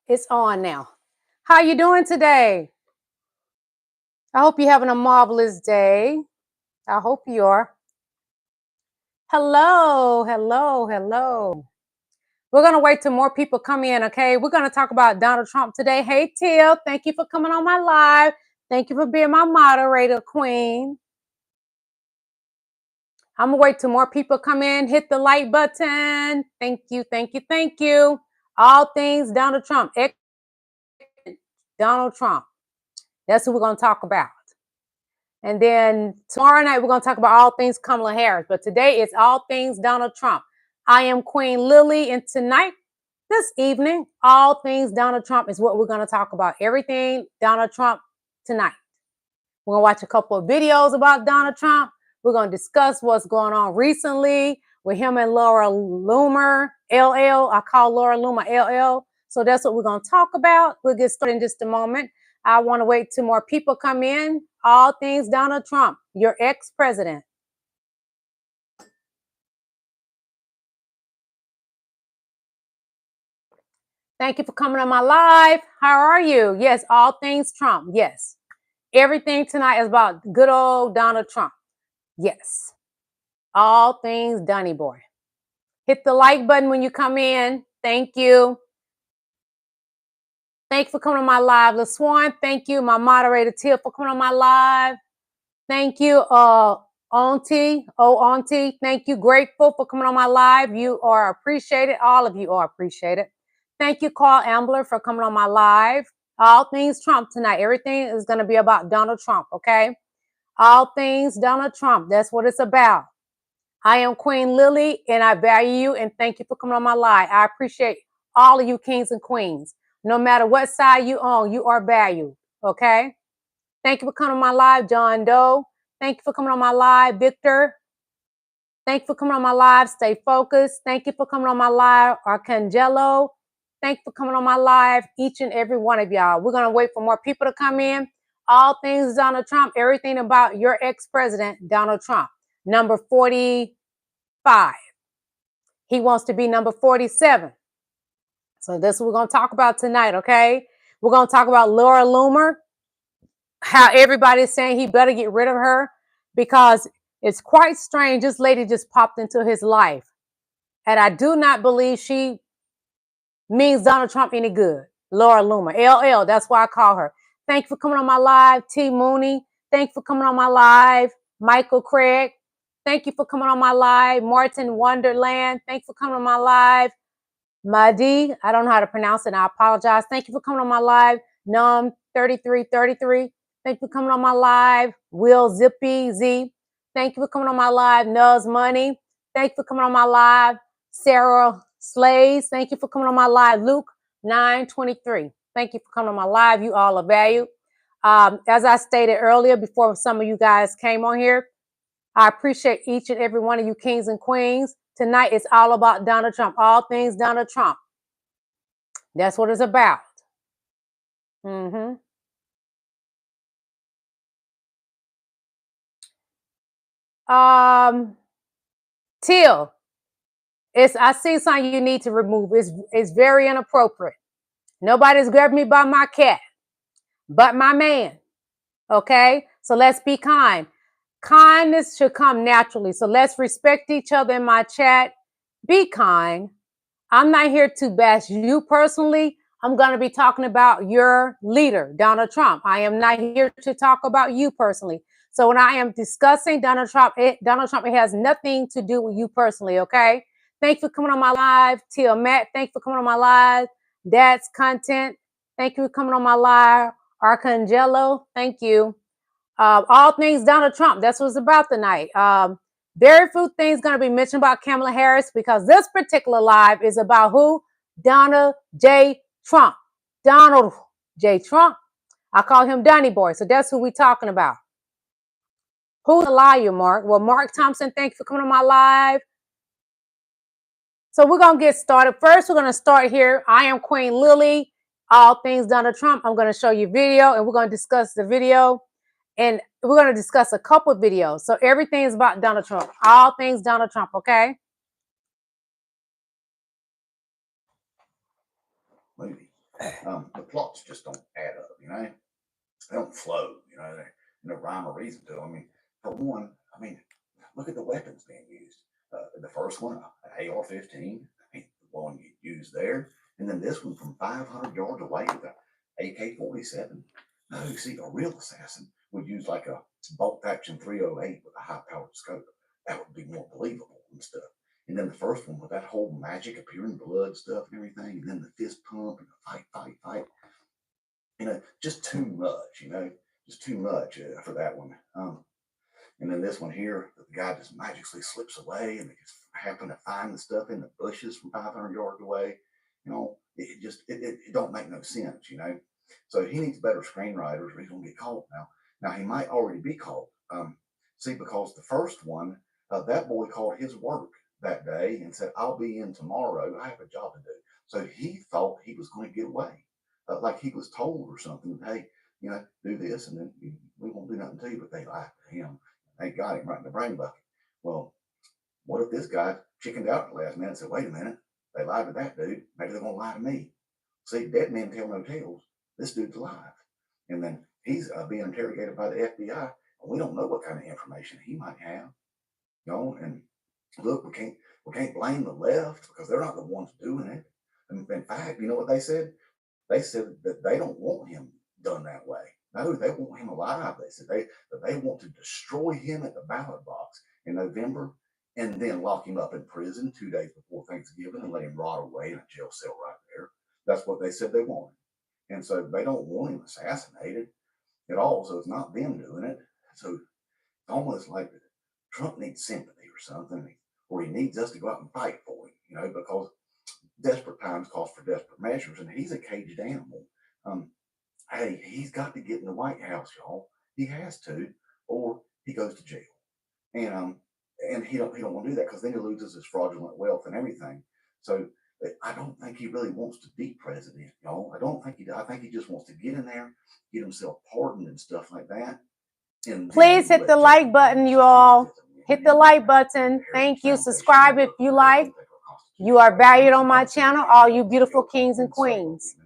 It's on now. How you doing today? I hope you're having a marvelous day. I hope you are. Hello, hello, hello. We're going to wait till more people come in, okay? We're going to talk about Donald Trump today. Hey, Till, thank you for coming on my live. Thank you for being my moderator, queen. I'm going to wait till more people come in. Hit the like button. Thank you, thank you, thank you. All things Donald Trump. Donald Trump. That's who we're going to talk about. And then tomorrow night, we're going to talk about all things Kamala Harris. But today, it's all things Donald Trump. I am Queen Lily. And tonight, this evening, all things Donald Trump is what we're going to talk about. Everything Donald Trump tonight. We're going to watch a couple of videos about Donald Trump. We're going to discuss what's going on recently with him and Laura Loomer, LL. I call Laura Loomer LL. So that's what we're going to talk about. We'll get started in just a moment. I want to wait till more people come in. All things Donald Trump, your ex-president. Thank you for coming on my live. How are you? Yes, all things Trump. Yes. Everything tonight is about good old Donald Trump. Yes. All things Donny boy. Hit the like button when you come in. Thank you. Thank you for coming on my live. LaSwan, thank you. My moderator, Tia, for coming on my live. Thank you, Auntie. Thank you. Grateful for coming on my live. You are appreciated. All of you are appreciated. Thank you, Carl Ambler, for coming on my live. All things Trump tonight. Everything is going to be about Donald Trump, okay? All things Donald Trump. That's what it's about. I am Queen Lily, and I value you, and thank you for coming on my live. I appreciate all of you kings and queens. No matter what side you on, you are valued, okay? Thank you for coming on my live, John Doe. Thank you for coming on my live, Victor. Thank you for coming on my live, Stay Focused. Thank you for coming on my live, Arcangelo. Thank you for coming on my live, each and every one of y'all. We're going to wait for more people to come in. All things Donald Trump, everything about your ex-president, Donald Trump. Number 45. He wants to be number 47. So this is what we're going to talk about tonight, okay? We're going to talk about Laura Loomer, how everybody's saying he better get rid of her because it's quite strange. This lady just popped into his life. And I do not believe she means Donald Trump any good. Laura Loomer, LL, that's why I call her. Thank you for coming on my live, T. Mooney. Thank you for coming on my live, Michael Craig. Thank you for coming on my live, Martin Wonderland. Thank you for coming on my live, Madi. I don't know how to pronounce it, and I apologize. Thank you for coming on my live, Num 3333. Thank you for coming on my live, Will Zippy Z. Thank you for coming on my live, Nuz Money. Thank you for coming on my live, Sarah Slays. Thank you for coming on my live, Luke 923. Thank you for coming on my live. You all are valued. As I stated earlier, before some of you guys came on here, I appreciate each and every one of you kings and queens. Tonight it's all about Donald Trump. All things Donald Trump. That's what it's about. Till, I see something you need to remove. It's very inappropriate. Nobody's grabbing me by my cat, but my man. Okay? So let's be kind. Kindness should come naturally. So let's respect each other in my chat. Be kind. I'm not here to bash you personally. I'm going to be talking about your leader, Donald Trump. I am not here to talk about you personally. So when I am discussing Donald Trump, it has nothing to do with you personally, okay? Thank you for coming on my live. Tia Matt, thank you for coming on my live. Dad's Content, thank you for coming on my live. Arcangelo, thank you. All things Donald Trump, that's what it's about tonight. Very few things going to be mentioned about Kamala Harris because this particular live is about who? Donald J. Trump. Donald J. Trump. I call him Donny Boy, so that's who we're talking about. Who's a liar, Mark? Well, Mark Thompson, thank you for coming on my live. So we're going to get started. First, we're going to start here. I am Queen Lily. All things Donald Trump. I'm going to show you video, and we're going to discuss the video. And we're going to discuss a couple of videos. So everything is about Donald Trump. All things Donald Trump, okay? Lady, The plots just don't add up, They don't flow, There's no rhyme or reason to them. I mean, for one, look at the weapons being used. The first one, an AR-15, the one you use there, and then this one from 500 yards away with an AK-47. No, see, a real assassin would use like a bolt-action 308 with a high-powered scope. That would be more believable and stuff. And then the first one with that whole magic appearing blood stuff and everything, and then the fist pump and the fight. Just too much, just too much for that one. And then this one here, the guy just magically slips away and they just happen to find the stuff in the bushes from 500 yards away. It don't make no sense, So he needs better screenwriters or he's going to get caught now. Now, he might already be caught. Because the first one, that boy called his work that day and said, I'll be in tomorrow. I have a job to do. So he thought he was going to get away. Like he was told or something, hey, do this and then we won't do nothing to you, but they lied to him. They got him right in the brain bucket. Well, what if this guy chickened out at the last minute and said, wait a minute, they lied to that dude. Maybe they're going to lie to me. See, dead men tell no tales. This dude's alive. And then he's being interrogated by the FBI. And we don't know what kind of information he might have. And look, we can't blame the left because they're not the ones doing it. And in fact, you know what they said? They said that they don't want him done that way. No, they want him alive. They said they want to destroy him at the ballot box in November and then lock him up in prison 2 days before Thanksgiving and let him rot away in a jail cell right there. That's what they said they wanted. And so they don't want him assassinated at all. So it's not them doing it. So it's almost like Trump needs sympathy or something, or he needs us to go out and fight for him, because desperate times call for desperate measures, and he's a caged animal. Hey, he's got to get in the White House, y'all. He has to, or he goes to jail. And he don't want to do that because then he loses his fraudulent wealth and everything. So I don't think he really wants to be president, y'all. I think he just wants to get in there, get himself pardoned and stuff like that. And please hit the like button, you all. Hit the like button. Thank you. Subscribe if you like. You are valued on my channel, all you beautiful kings and queens.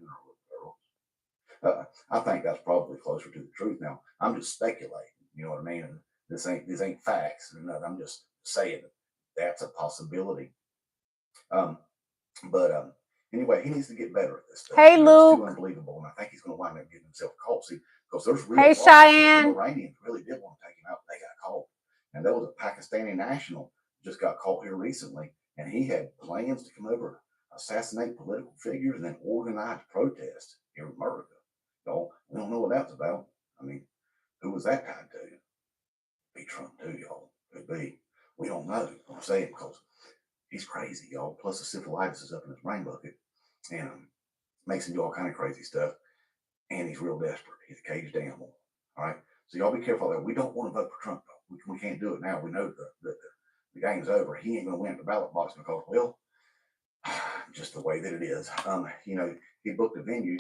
I think that's probably closer to the truth. Now, I'm just speculating, you know what I mean? And this ain't facts. I'm just saying that's a possibility. Anyway, he needs to get better at this stuff. Hey, Luke. It's too unbelievable, and I think he's going to wind up getting himself caught. See, because there's real. Hey, Cheyenne. The Iranians really did want to take him out, but they got caught. And there was a Pakistani national just got caught here recently, and he had plans to come over, assassinate political figures, and then organize protests here in America. Y'all, we don't know what that's about. I mean, who was that tied to? Be Trump too, y'all. Could be. We don't know. I'm saying because he's crazy, y'all. Plus the syphilitis is up in his brain bucket, and makes him do all kind of crazy stuff. And he's real desperate. He's a caged animal. All right. So y'all be careful there. We don't want to vote for Trump though. We can't do it now. We know the game's over. He ain't gonna win at the ballot box because, well, just the way that it is. He booked a venue,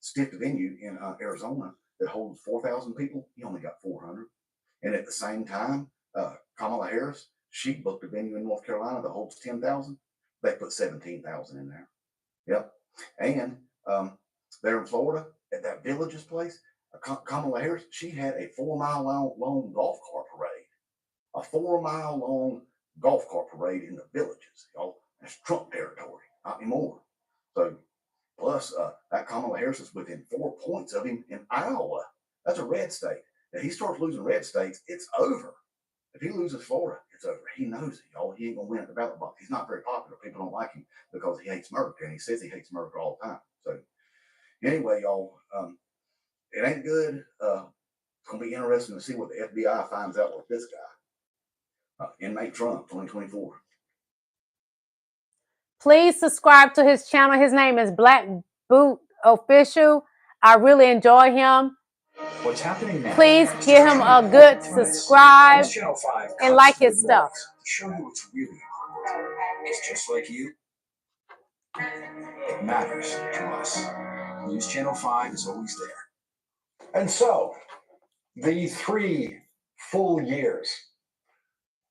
stiffed a venue in Arizona that holds 4,000 people. He only got 400. And at the same time, Kamala Harris, she booked a venue in North Carolina that holds 10,000. They put 17,000 in there. Yep. And there in Florida, at that Villages place, Kamala Harris, she had a 4-mile long golf cart parade. A 4-mile long golf cart parade in the Villages. Y'all, that's Trump territory, not anymore. So, plus, that Kamala Harris is within 4 points of him in Iowa. That's a red state. If he starts losing red states, it's over. If he loses Florida, it's over. He knows it, y'all. He ain't going to win at the ballot box. He's not very popular. People don't like him because he hates America, and he says he hates America all the time. So, anyway, y'all, it ain't good. It's going to be interesting to see what the FBI finds out with this guy. Inmate Trump, 2024. Please subscribe to his channel. His name is Black Boot Official. I really enjoy him. What's happening now? Please give him a good subscribe and like his stuff. To show you what's really important. It's just like you. It matters to us. News Channel 5 is always there. And so, the 3 full years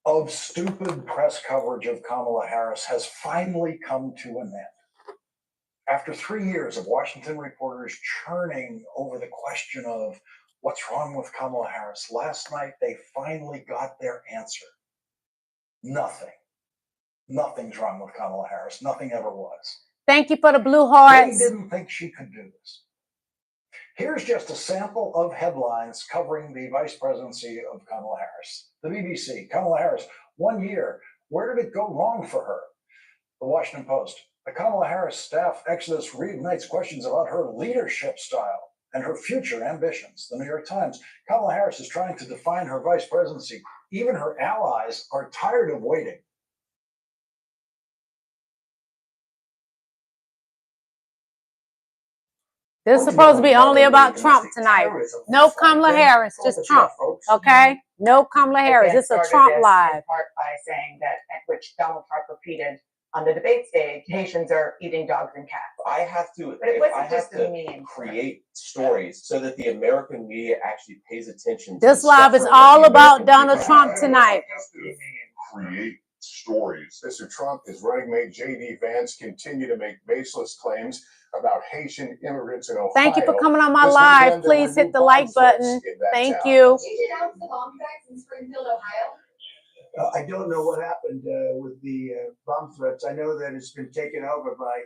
of stupid press coverage of Kamala Harris has finally come to an end. After 3 years of Washington reporters churning over the question of what's wrong with Kamala Harris, last night they finally got their answer. Nothing. Nothing's wrong with Kamala Harris. Nothing ever was. Thank you for the blue They hearts. didn't think she could do this. Here's just a sample of headlines covering the vice presidency of Kamala Harris. The BBC, Kamala Harris, 1 year. Where did it go wrong for her? The Washington Post, the Kamala Harris staff exodus reignites questions about her leadership style and her future ambitions. The New York Times, Kamala Harris is trying to define her vice presidency. Even her allies are tired of waiting. This is supposed to be only about Trump tonight. No Kamala Harris, just Trump. Okay? No Kamala Harris. It's a Trump live. In part by saying that, which Donald Trump repeated on the debate stage, Haitians are eating dogs and cats. I have to, But it if wasn't I have just a to meme. create stories so that the American media actually pays attention. This to live is suffering all that the about American Donald people Trump have. tonight. Create stories. Mr. Trump, his running mate J.D. Vance continue to make baseless claims about Haitian immigrants in Ohio. Thank you for coming on my This live. weekend, there Please were hit new the bomb like threats button. in that Thank town. you. Did you announce the bomb threats in Springfield, Ohio? I don't know what happened with the bomb threats. I know that it's been taken over by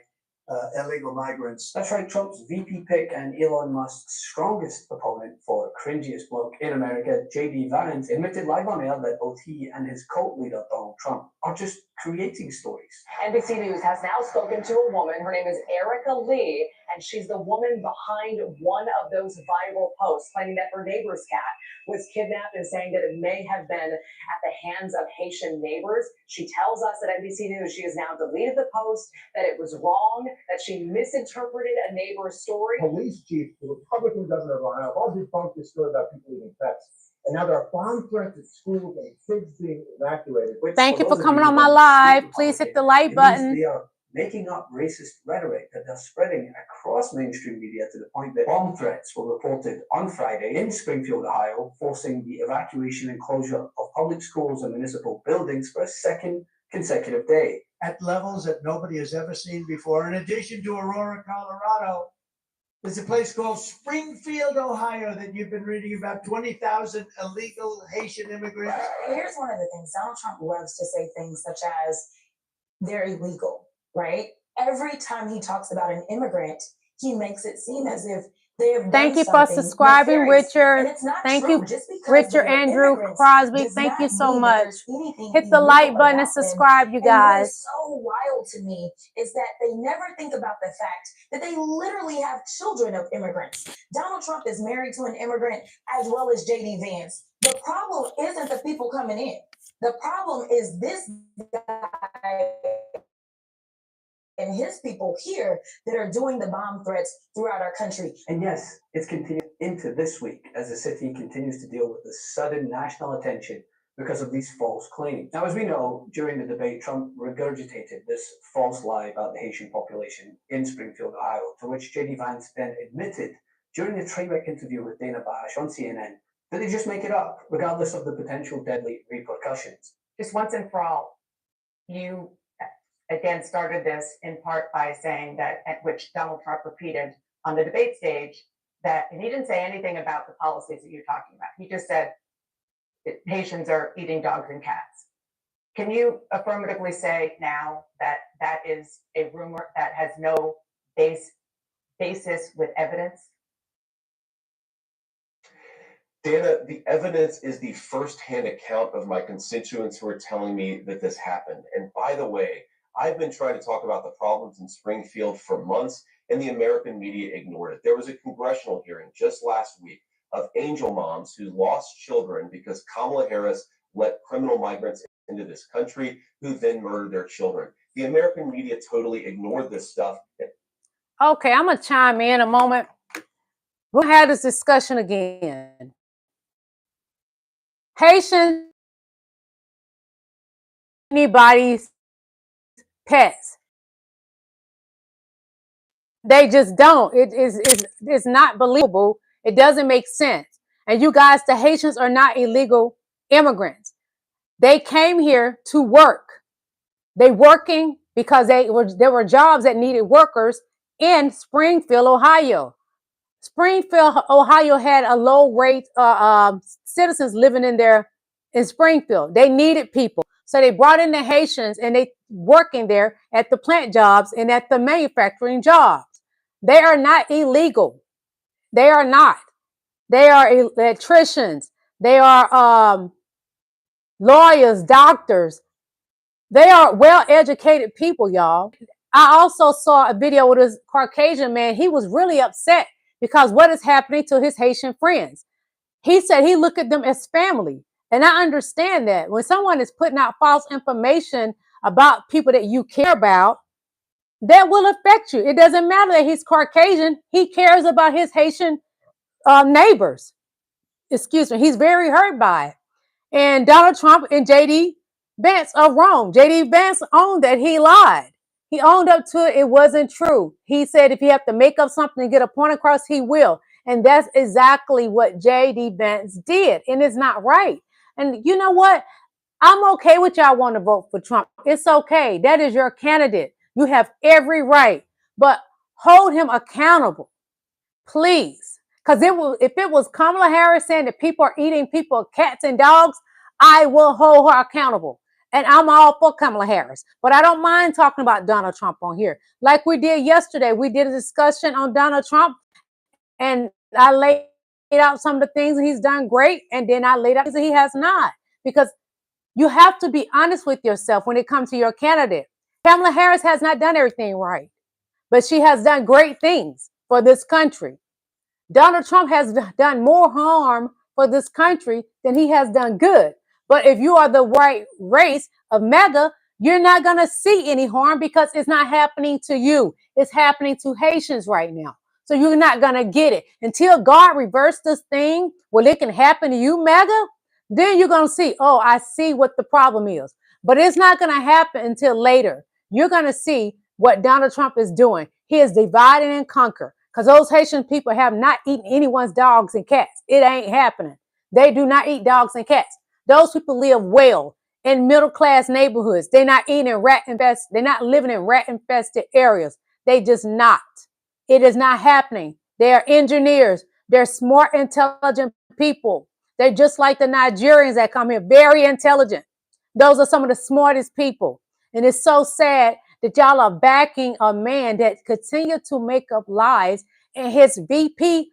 illegal migrants. That's right, Trump's VP pick and Elon Musk's strongest opponent for cringiest bloke in America, J.D. Vance, admitted live on air that both he and his cult leader, Donald Trump, are just creating stories. NBC News has now spoken to a woman. Her name is Erica Lee, and she's the woman behind one of those viral posts claiming that her neighbor's cat was kidnapped and saying that it may have been at the hands of Haitian neighbors. She tells us at NBC News she has now deleted the post, that it was wrong, that she misinterpreted a neighbor's story. Police chief, the Republican governor of Ohio, all debunked this story about people eating pets. And now there are bomb threats at schools and kids being evacuated. Thank you for coming on my live. Please hit the like button. They are making up racist rhetoric that they're spreading across mainstream media to the point that bomb threats were reported on Friday in Springfield, Ohio, forcing the evacuation and closure of public schools and municipal buildings for a second consecutive day. At levels that nobody has ever seen before. In addition to Aurora, Colorado, there's a place called Springfield, Ohio, that you've been reading about. 20,000 illegal Haitian immigrants. Here's one of the things. Donald Trump loves to say things such as they're illegal, right? Every time he talks about an immigrant, he makes it seem as if they have Thank done you for something subscribing, nefarious. And Richard. it's not Thank true. you, Just because Richard they're Andrew immigrants Crosby. does Thank not you so mean that much. there's anything Hit the illegal like button and about them. subscribe, you And what guys. is so wild to me is that they never think about the fact that they literally have children of immigrants. Donald Trump is married to an immigrant as well as J.D. Vance. The problem isn't the people coming in. The problem is this guy and his people here that are doing the bomb threats throughout our country. And yes, it's continued into this week as the city continues to deal with the sudden national attention because of these false claims. Now, as we know, during the debate, Trump regurgitated this false lie about the Haitian population in Springfield, Ohio, to which J.D. Vance then admitted during a train wreck interview with Dana Bash on CNN that they just make it up, regardless of the potential deadly repercussions. Just once and for all, you again started this in part by saying that, at which Donald Trump repeated on the debate stage, that, and he didn't say anything about the policies that you're talking about. He just said that Haitians are eating dogs and cats. Can you affirmatively say now that that is a rumor that has no basis with evidence? Dana, the evidence is the firsthand account of my constituents who are telling me that this happened. And by the way, I've been trying to talk about the problems in Springfield for months, and the American media ignored it. There was a congressional hearing just last week of angel moms who lost children because Kamala Harris let criminal migrants into this country who then murdered their children. The American media totally ignored this stuff. Okay, I'm going to chime in a moment. We'll have this discussion again. Haitians, anybody's pets. They just don't. It's not believable. It doesn't make sense. And you guys, the Haitians are not illegal immigrants. They came here to work. They working because there were jobs that needed workers, in Springfield, Ohio. Springfield, Ohio had a low rate citizens living in Springfield. They needed people. So they brought in the Haitians and they working there at the plant jobs and at the manufacturing jobs. They are not illegal. They are not. They are electricians. They are lawyers, doctors. They are well-educated people, y'all. I also saw a video with this Caucasian man. He was really upset because what is happening to his Haitian friends. He said he looked at them as family. And I understand that. When someone is putting out false information about people that you care about, that will affect you. It doesn't matter that he's Caucasian. He cares about his Haitian neighbors. Excuse me. He's very hurt by it. And Donald Trump and J.D. Vance are wrong. J.D. Vance owned that he lied. He owned up to it. It wasn't true. He said if he have to make up something and get a point across, he will. And that's exactly what J.D. Vance did. And it's not right. And you know what? I'm okay with y'all want to vote for Trump. It's okay. That is your candidate. You have every right. But hold him accountable, please. Because if it was Kamala Harris saying that people are eating people, cats and dogs, I will hold her accountable. And I'm all for Kamala Harris. But I don't mind talking about Donald Trump on here. Like we did yesterday. We did a discussion on Donald Trump. And I laid out some of the things that he's done great. And then I laid out things that he has not. Because you have to be honest with yourself when it comes to your candidate. Kamala Harris has not done everything right. But she has done great things for this country. Donald Trump has done more harm for this country than he has done good. But if you are the right race of MAGA, you're not going to see any harm because it's not happening to you. It's happening to Haitians right now. So you're not going to get it. Until God reverses this thing, well, it can happen to you, MAGA, then you're going to see, oh, I see what the problem is. But it's not going to happen until later. You're going to see what Donald Trump is doing. He is dividing and conquer. Because those Haitian people have not eaten anyone's dogs and cats. It ain't happening. They do not eat dogs and cats. Those people live well in middle-class neighborhoods. They're not eating they're not living in rat-infested areas. They just not. It is not happening. They are engineers. They're smart, intelligent people. They're just like the Nigerians that come here, very intelligent. Those are some of the smartest people. And it's so sad that y'all are backing a man that continue to make up lies, and his VP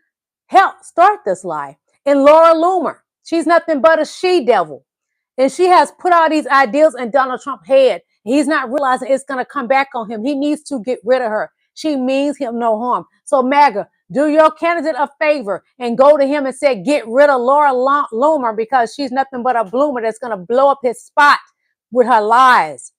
helped start this lie. And Laura Loomer, she's nothing but a she-devil. And she has put all these ideas in Donald Trump's head. He's not realizing it's going to come back on him. He needs to get rid of her. She means him no harm. So MAGA, do your candidate a favor and go to him and say, get rid of Laura Loomer because she's nothing but a bloomer that's going to blow up his spot with her lies.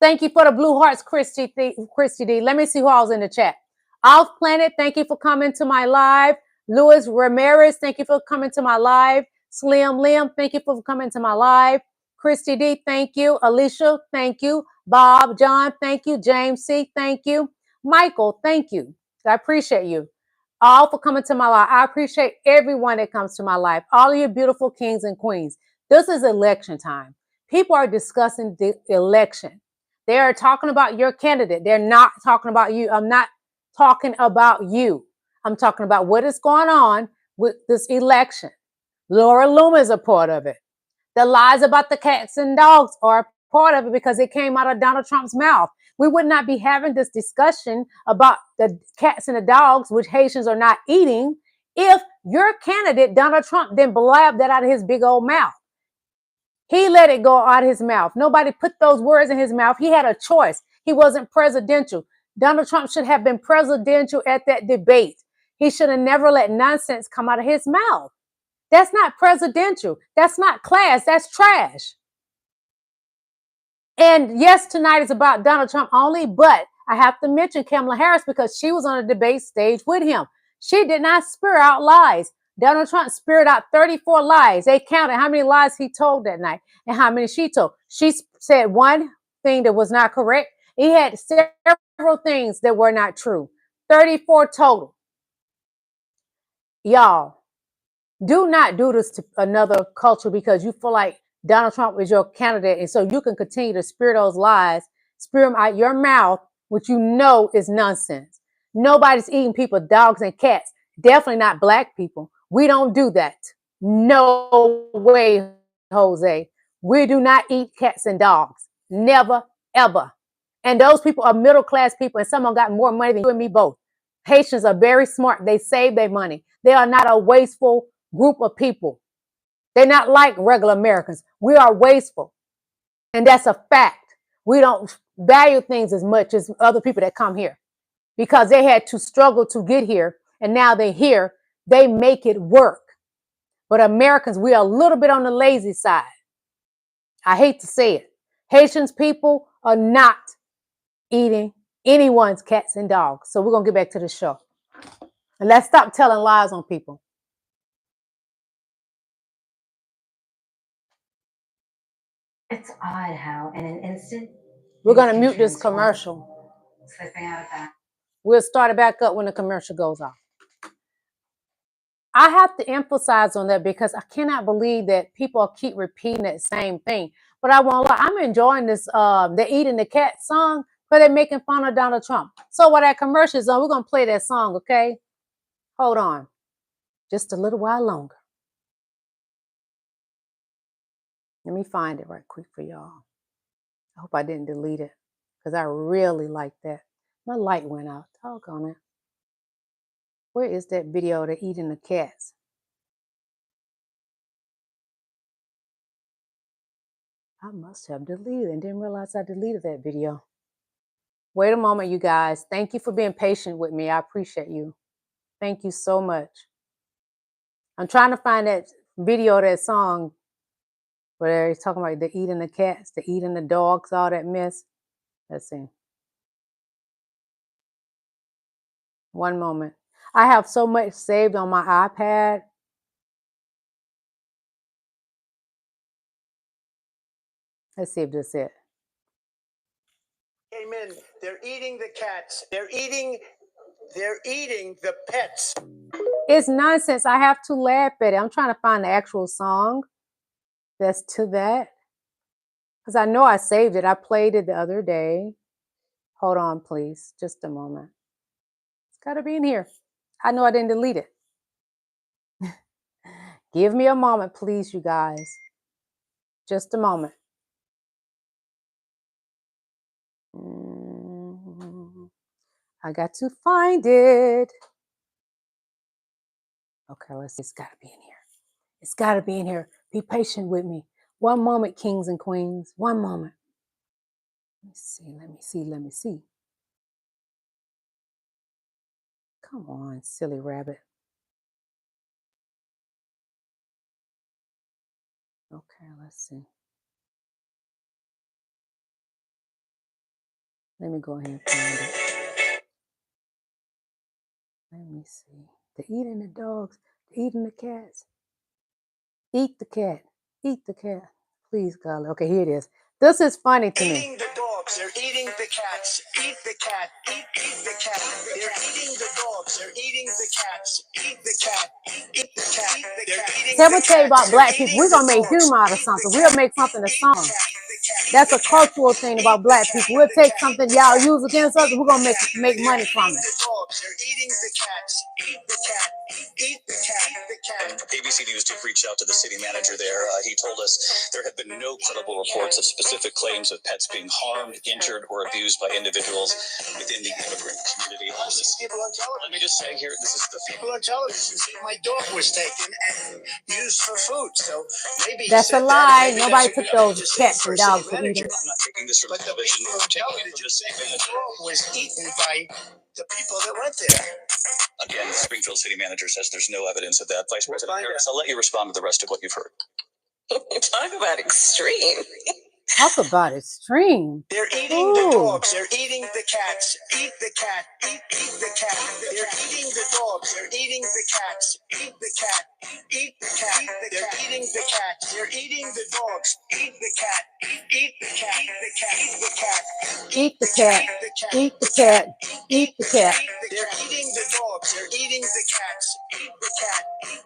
Thank you for the blue hearts, Christy D. Let me see who else in the chat. Off Planet, thank you for coming to my live. Luis Ramirez, thank you for coming to my live. Slim Lim, thank you for coming to my live. Christy D, thank you. Alicia, thank you. Bob, John, thank you. James C, thank you. Michael, thank you. I appreciate you all for coming to my live. I appreciate everyone that comes to my live. All of you beautiful kings and queens. This is election time. People are discussing the election. They are talking about your candidate. They're not talking about you. I'm not talking about you. I'm talking about what is going on with this election. Laura Loomer is a part of it. The lies about the cats and dogs are part of it because it came out of Donald Trump's mouth. We would not be having this discussion about the cats and the dogs, which Haitians are not eating, if your candidate, Donald Trump, didn't blab that out of his big old mouth. He let it go out of his mouth. Nobody put those words in his mouth. He had a choice. He wasn't presidential. Donald Trump should have been presidential at that debate. He should have never let nonsense come out of his mouth. That's not presidential. That's not class. That's trash. And yes, tonight is about Donald Trump only, but I have to mention Kamala Harris because she was on the debate stage with him. She did not spew out lies. Donald Trump spewed out 34 lies. They counted how many lies he told that night and how many she told. She said one thing that was not correct. He had several things that were not true. 34 total. Y'all, do not do this to another culture because you feel like Donald Trump is your candidate and so you can continue to spew those lies spew them out your mouth, which you know is nonsense. Nobody's eating people, dogs and cats. Definitely not black people. We don't do that. No way, Jose. We do not eat cats and dogs. Never, ever. And those people are middle class people, and some of them got more money than you and me both. Haitians are very smart. They save their money. They are not a wasteful group of people. They're not like regular Americans. We are wasteful. And that's a fact. We don't value things as much as other people that come here because they had to struggle to get here. And now they're here. They make it work. But Americans, we are a little bit on the lazy side. I hate to say it. Haitians people are not eating anyone's cats and dogs. So we're going to get back to the show. And let's stop telling lies on people. It's odd how in an instant we're going to mute this commercial. Slipping out of that. We'll start it back up when the commercial goes off. I have to emphasize on that because I cannot believe that people keep repeating that same thing. But I won't lie, I'm enjoying this the Eating the Cat song, but they're making fun of Donald Trump. So while that commercial is on, we're going to play that song, okay? Hold on. Just a little while longer. Let me find it right quick for y'all. I hope I didn't delete it because I really like that. My light went out. Talk on it. Where is that video of the eating the cats? I must have deleted it and didn't realize I deleted that video. Wait a moment, you guys. Thank you for being patient with me. I appreciate you. Thank you so much. I'm trying to find that video of that song where he's talking about the eating the cats, the eating the dogs, all that mess. Let's see. One moment. I have so much saved on my iPad. Let's see if this is it. Came in. They're eating the cats. They're eating the pets. It's nonsense. I have to laugh at it. I'm trying to find the actual song that's to that. Because I know I saved it. I played it the other day. Hold on, please. Just a moment. It's got to be in here. I know I didn't delete it. Give me a moment, please, you guys. Just a moment. I got to find it. Okay, let's see. It's got to be in here. It's got to be in here. Be patient with me. One moment, kings and queens. One moment. Let me see. Come on, silly rabbit. Okay, let's see. Let me go ahead and find it. Let me see. The eating the dogs, the eating the cats. Eat the cat. Eat the cat. Please, God. Okay, here it is. This is funny to me. Eating the dogs, they're eating the cats. Eat the cat, eat the cat. They're eating the dogs, they're eating the cats. Eat the cat, eat the cat. They're eating Tell me tell you about black people. We're gonna make humor out of something. We'll make something a song. That's a cultural thing about black people. We'll take something y'all use against us, and we're gonna make money from it. They're eating the cats. Eat the cat. Eat the cat. ABC News did reach out to the city manager there. He told us there have been no credible reports of specific claims of pets being harmed, injured, or abused by individuals within the immigrant community. People on television. Let me just say here, this is the people on television say my dog was taken and used for food. So maybe that's a lie. Nobody took those cats and dogs for eating. I'm not taking this from television. I'm taking it from the city the manager. dog was eaten by the people that went there. Again, the Springfield city manager says there's no evidence of that. Vice President Harris, I'll let you respond to the rest of what you've heard. Talk about extreme. Talk about extreme. They're eating the dogs. They're eating the cats. Eat the cat. Eat the cat. They're eating the dogs. They're eating the cats. Eat the cat. Eat the cat. They're eating the cats. They're eating the dogs. Eat the cat. Eat the cat. Eat the cat. Eat the cat. Eat the cat. Eat the cat. They're eating the dogs. They're eating the cats. Eat the cat.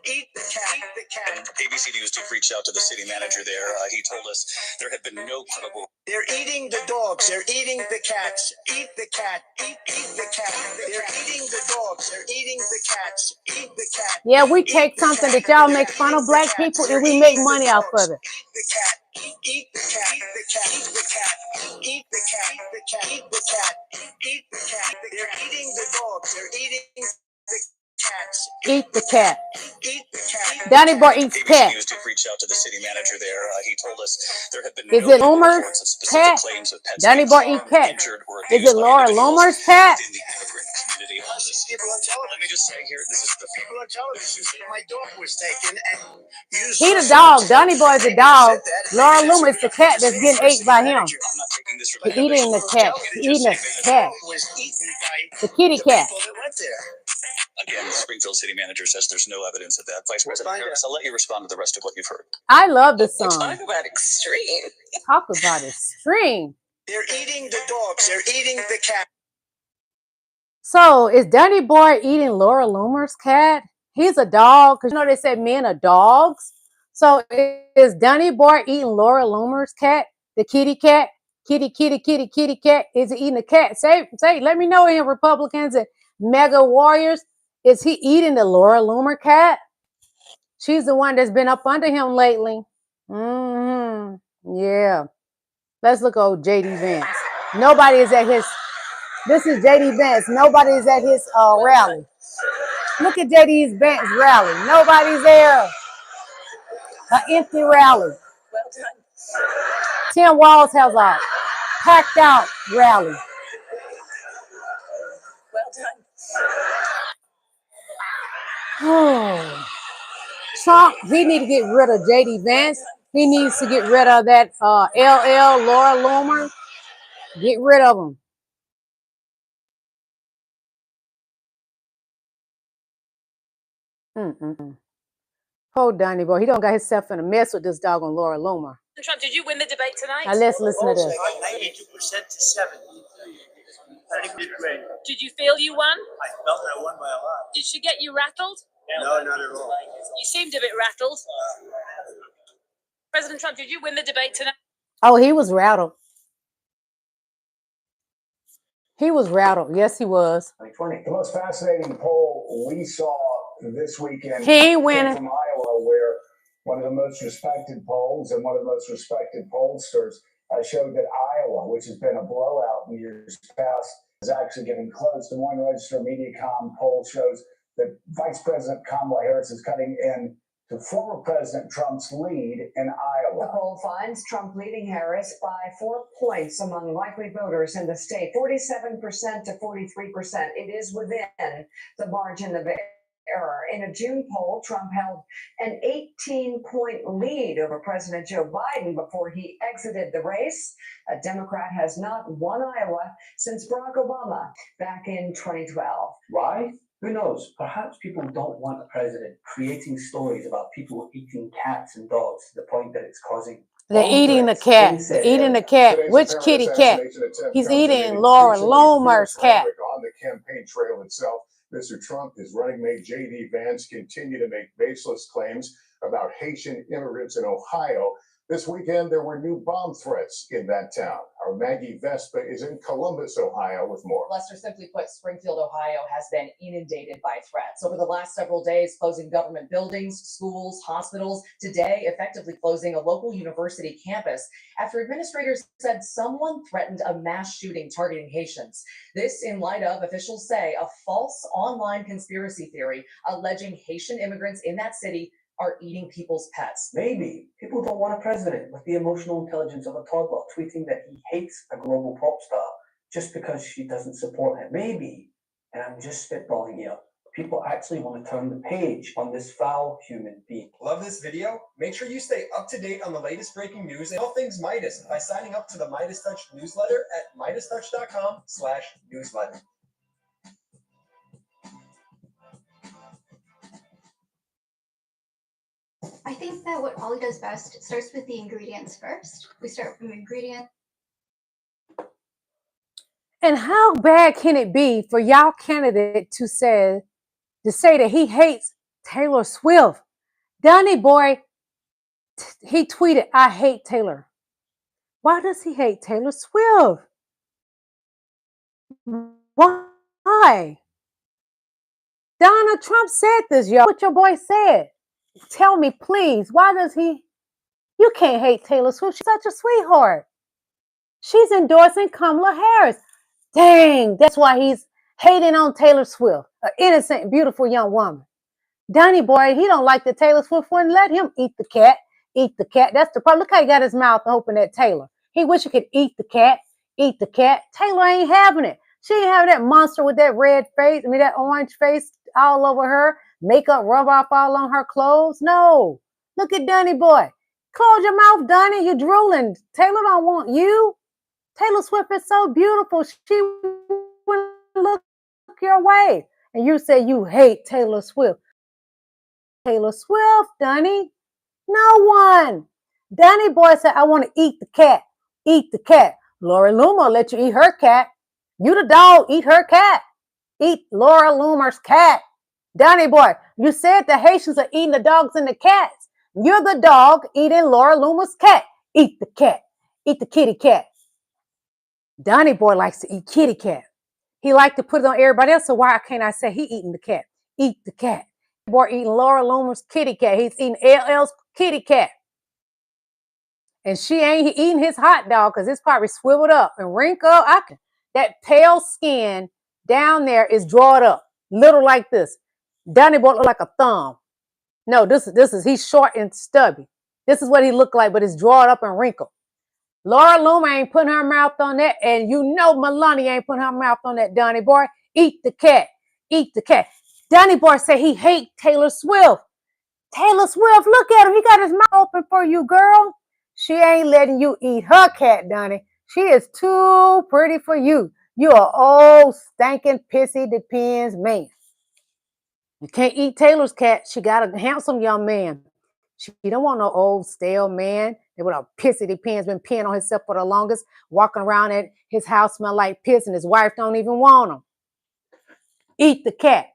Eat the cat. Eat the cat. ABC News did reach out to the city manager there. He told us there had been no credible They're eating the dogs. They're eating the cats. Eat the cat. Eat the cat. They're eating the dogs. They're eating the cats. Eat the cat. Yeah, we take something that y'all make fun of black people and we make money off of it. Eat the cat. Eat the cat. Eat the cat. Eat the cat. Eat the cat. Eat the cat. Eat the cat. Eat the cat. They're eating the dogs. They're eating the cats. Eat the cat. Eat the cat. Donnie Boy eats cat. ABC News did reach out to the city manager there. He told us there have been Is no it Loomer's reports of specific cat? claims of pets Donnie being Boy eat harmed, cat. injured, or Is abused it by Laura individuals Loomer's cat? within the immigrant community. People on television. Let me just say here, this is the People on television said my dog was taken and used. He the dog. Donnie Boy is the dog. Laura Loomer is the cat that's getting ate by him. I'm not taking this from He eating the cat. He eating the cat. Was eaten by The kitty cat. people that went there. Again, the Springfield city manager says there's no evidence of that. Vice President Harris, I'll let you respond to the rest of what you've heard. I love this song. Talk about extreme. Talk about extreme. They're eating the dogs. They're eating the cat. So is Donnie Boy eating Laura Loomer's cat? He's a dog. Because you know they said men are dogs. So is Donnie Boy eating Laura Loomer's cat? The kitty cat? Kitty cat. Is he eating the cat? Say, let me know in Republicans and mega warriors. Is he eating the Laura Loomer cat? She's the one that's been up under him lately. Yeah. Let's look at JD Vance. Nobody is at his. This is JD Vance. Nobody is at his rally. Look at JD Vance rally. Nobody's there. An empty rally. Well done. Tim Walz has a packed out rally. Well done. Oh. Trump, he need to get rid of JD Vance. He needs to get rid of that LL Laura Loomer. Get rid of him. Poor Donnie Boy. He don't got himself in a mess with this dog on Laura Loomer. Trump, did you win the debate tonight? Now let's listen to this. 92% to 7. I think we did great. Did you feel you won? I felt I won by a lot. Did she get you rattled? No, not at all. You seemed a bit rattled. President Trump, did you win the debate tonight? Oh, he was rattled. He was rattled. Yes, he was. The most fascinating poll we saw this weekend He ain't winning. came from Iowa, where one of the most respected polls and one of the most respected pollsters showed that Iowa, which has been a blowout in years past, is actually getting close. The Des Moines Register Mediacom poll shows that Vice President Kamala Harris is cutting in to former President Trump's lead in Iowa. The poll finds Trump leading Harris by 4 points among likely voters in the state, 47% to 43%. It is within the margin of error. In a June poll, Trump held an 18-point lead over President Joe Biden before he exited the race. A Democrat has not won Iowa since Barack Obama back in 2012. Why? Who knows? Perhaps people don't want a president creating stories about people eating cats and dogs to the point that it's causing. They're eating the cat. They're eating the cat. Which kitty cat? He's eating Laura Loomer's cat. On the campaign trail itself, Mr. Trump, his running mate J.D. Vance continue to make baseless claims about Haitian immigrants in Ohio. This weekend, there were new bomb threats in that town. Our Maggie Vespa is in Columbus, Ohio, with more. Lester, simply put, Springfield, Ohio has been inundated by threats. Over the last several days, closing government buildings, schools, hospitals, today effectively closing a local university campus after administrators said someone threatened a mass shooting targeting Haitians. This in light of, officials say, a false online conspiracy theory alleging Haitian immigrants in that city are eating people's pets. Maybe people don't want a president with the emotional intelligence of a toddler tweeting that he hates a global pop star just because she doesn't support him. Maybe, and I'm just spitballing here, people actually want to turn the page on this foul human being. Love this video? Make sure you stay up to date on the latest breaking news and all things Midas by signing up to the Midas Touch newsletter at MidasTouch.com/newsletter. I think that what Ollie does best starts with the ingredients first. We start from ingredient. And how bad can it be for y'all candidate to say that he hates Taylor Swift? Donnie Boy, he tweeted, "I hate Taylor." Why does he hate Taylor Swift? Why? Donald Trump said this, y'all. What your boy said. Tell me, please, why does he? You can't hate Taylor Swift. She's such a sweetheart. She's endorsing Kamala Harris. Dang, that's why he's hating on Taylor Swift, an innocent, beautiful young woman. Donnie boy, he don't like the Taylor Swift one. Let him eat the cat. Eat the cat. That's the problem. Look how he got his mouth open at Taylor. He wish he could eat the cat. Eat the cat. Taylor ain't having it. She ain't having that monster with that red face. I mean, that orange face all over her. Makeup rub off all on her clothes. No. Look at Donnie boy. Close your mouth, Donnie. You're drooling. Taylor don't want you. Taylor Swift is so beautiful. She wouldn't look your way. And you say you hate Taylor Swift. Taylor Swift, Donnie. No one. Donnie boy said, I want to eat the cat. Eat the cat. Laura Loomer let you eat her cat. You the dog, eat her cat. Eat Laura Loomer's cat. Donnie boy, you said the Haitians are eating the dogs and the cats. You're the dog eating Laura Loomer's cat. Eat the cat. Eat the kitty cat. Donnie boy likes to eat kitty cat. He liked to put it on everybody else, so why can't I say he eating the cat? Eat the cat. Boy eating Laura Loomer's kitty cat. He's eating LL's kitty cat. And she ain't eating his hot dog because it's probably swiveled up and wrinkled. That pale skin down there is drawn up, little like this. Donnie boy look like a thumb. No, this is he's short and stubby. This is what he looked like, but it's drawn up and wrinkled. Laura Loomer ain't putting her mouth on that, and you know Melania ain't putting her mouth on that, Donnie boy. Eat the cat. Eat the cat. Donnie boy said he hate Taylor Swift. Taylor Swift, look at him. He got his mouth open for you, girl. She ain't letting you eat her cat, Donnie. She is too pretty for you. You are old, stinking, pissy, depends man. You can't eat Taylor's cat. She got a handsome young man. She don't want no old, stale man that with a pissy depends, been peeing on himself for the longest, walking around at his house smell like piss, and his wife don't even want him. Eat the cat.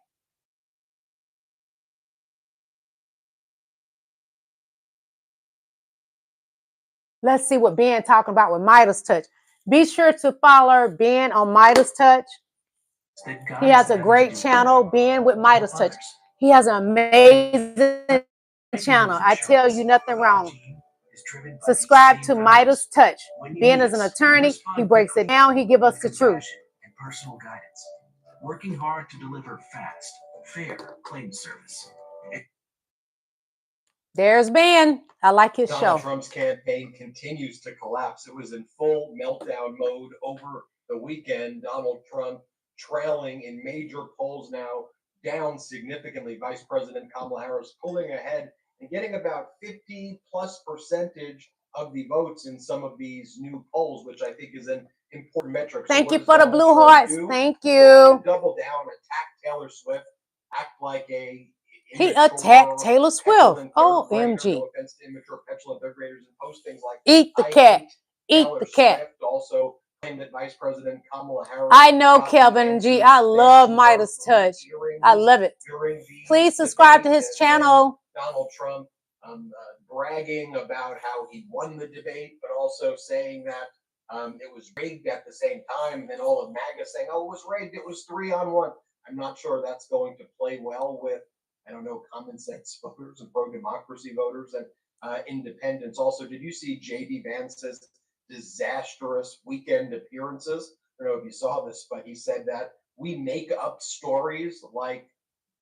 Let's see what Ben talking about with Midas Touch. Be sure to follow Ben on Midas Touch. He has a great channel, Ben with Midas Touch. He has an amazing channel. I tell you nothing wrong. Subscribe to Midas Touch. Ben is an attorney. He breaks it down. He gives us the truth. And personal guidance. Working hard to deliver fast, fair claims service. There's Ben. I like his show. Donald Trump's campaign continues to collapse. It was in full meltdown mode over the weekend. Donald Trump trailing in major polls now, down significantly. Vice President Kamala Harris pulling ahead and getting about 50+% of the votes in some of these new polls, which I think is an important metric. Thank you for the blue hearts. Thank you. Double down, attack Taylor Swift, act like a he attacked Taylor Swift. OMG. No offense to immature, petulant third graders and post things like eat the cat. Eat the cat. Also claimed that Vice President Kamala Harris. I know, Kelvin G. I love Midas Touch. I love it. Please subscribe to his channel. Donald Trump bragging about how he won the debate, but also saying that it was rigged at the same time. And then all of MAGA saying, oh, it was rigged. It was 3-on-1. I'm not sure that's going to play well with, I don't know, common sense voters and pro-democracy voters and independents. Also, did you see J.D. Vance's disastrous weekend appearances? I don't know if you saw this, but he said that we make up stories like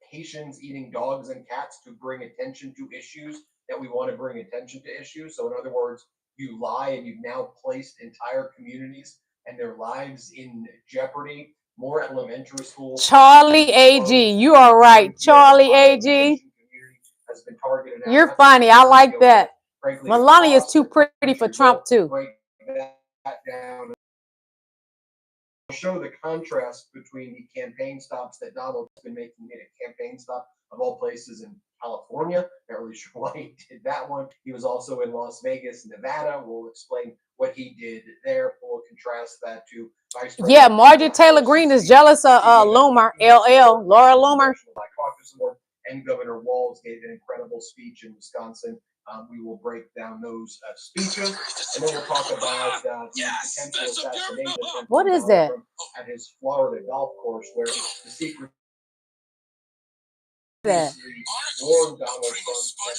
Haitians eating dogs and cats to bring attention to issues that we want to bring attention to issues. So in other words, you lie and you've now placed entire communities and their lives in jeopardy. More elementary schools. Charlie AG, you are right. Charlie AG. You're funny. I like that. Melania is too pretty for Trump too. Show the contrast between the campaign stops that Donald's been making. He made a campaign stop of all places in California. Not really sure why he did that one. He was also in Las Vegas, Nevada. We'll explain what he did there. We'll contrast that to Vice President. Yeah, Marjorie Taylor Greene is jealous of Loomer, LL, Laura Loomer. And Governor Walz gave an incredible speech in Wisconsin We will break down those speeches, and then we'll talk about the potential assassination attempt What on is Donald that? Trump at his Florida golf course, where the secret That? warned Donald Trump that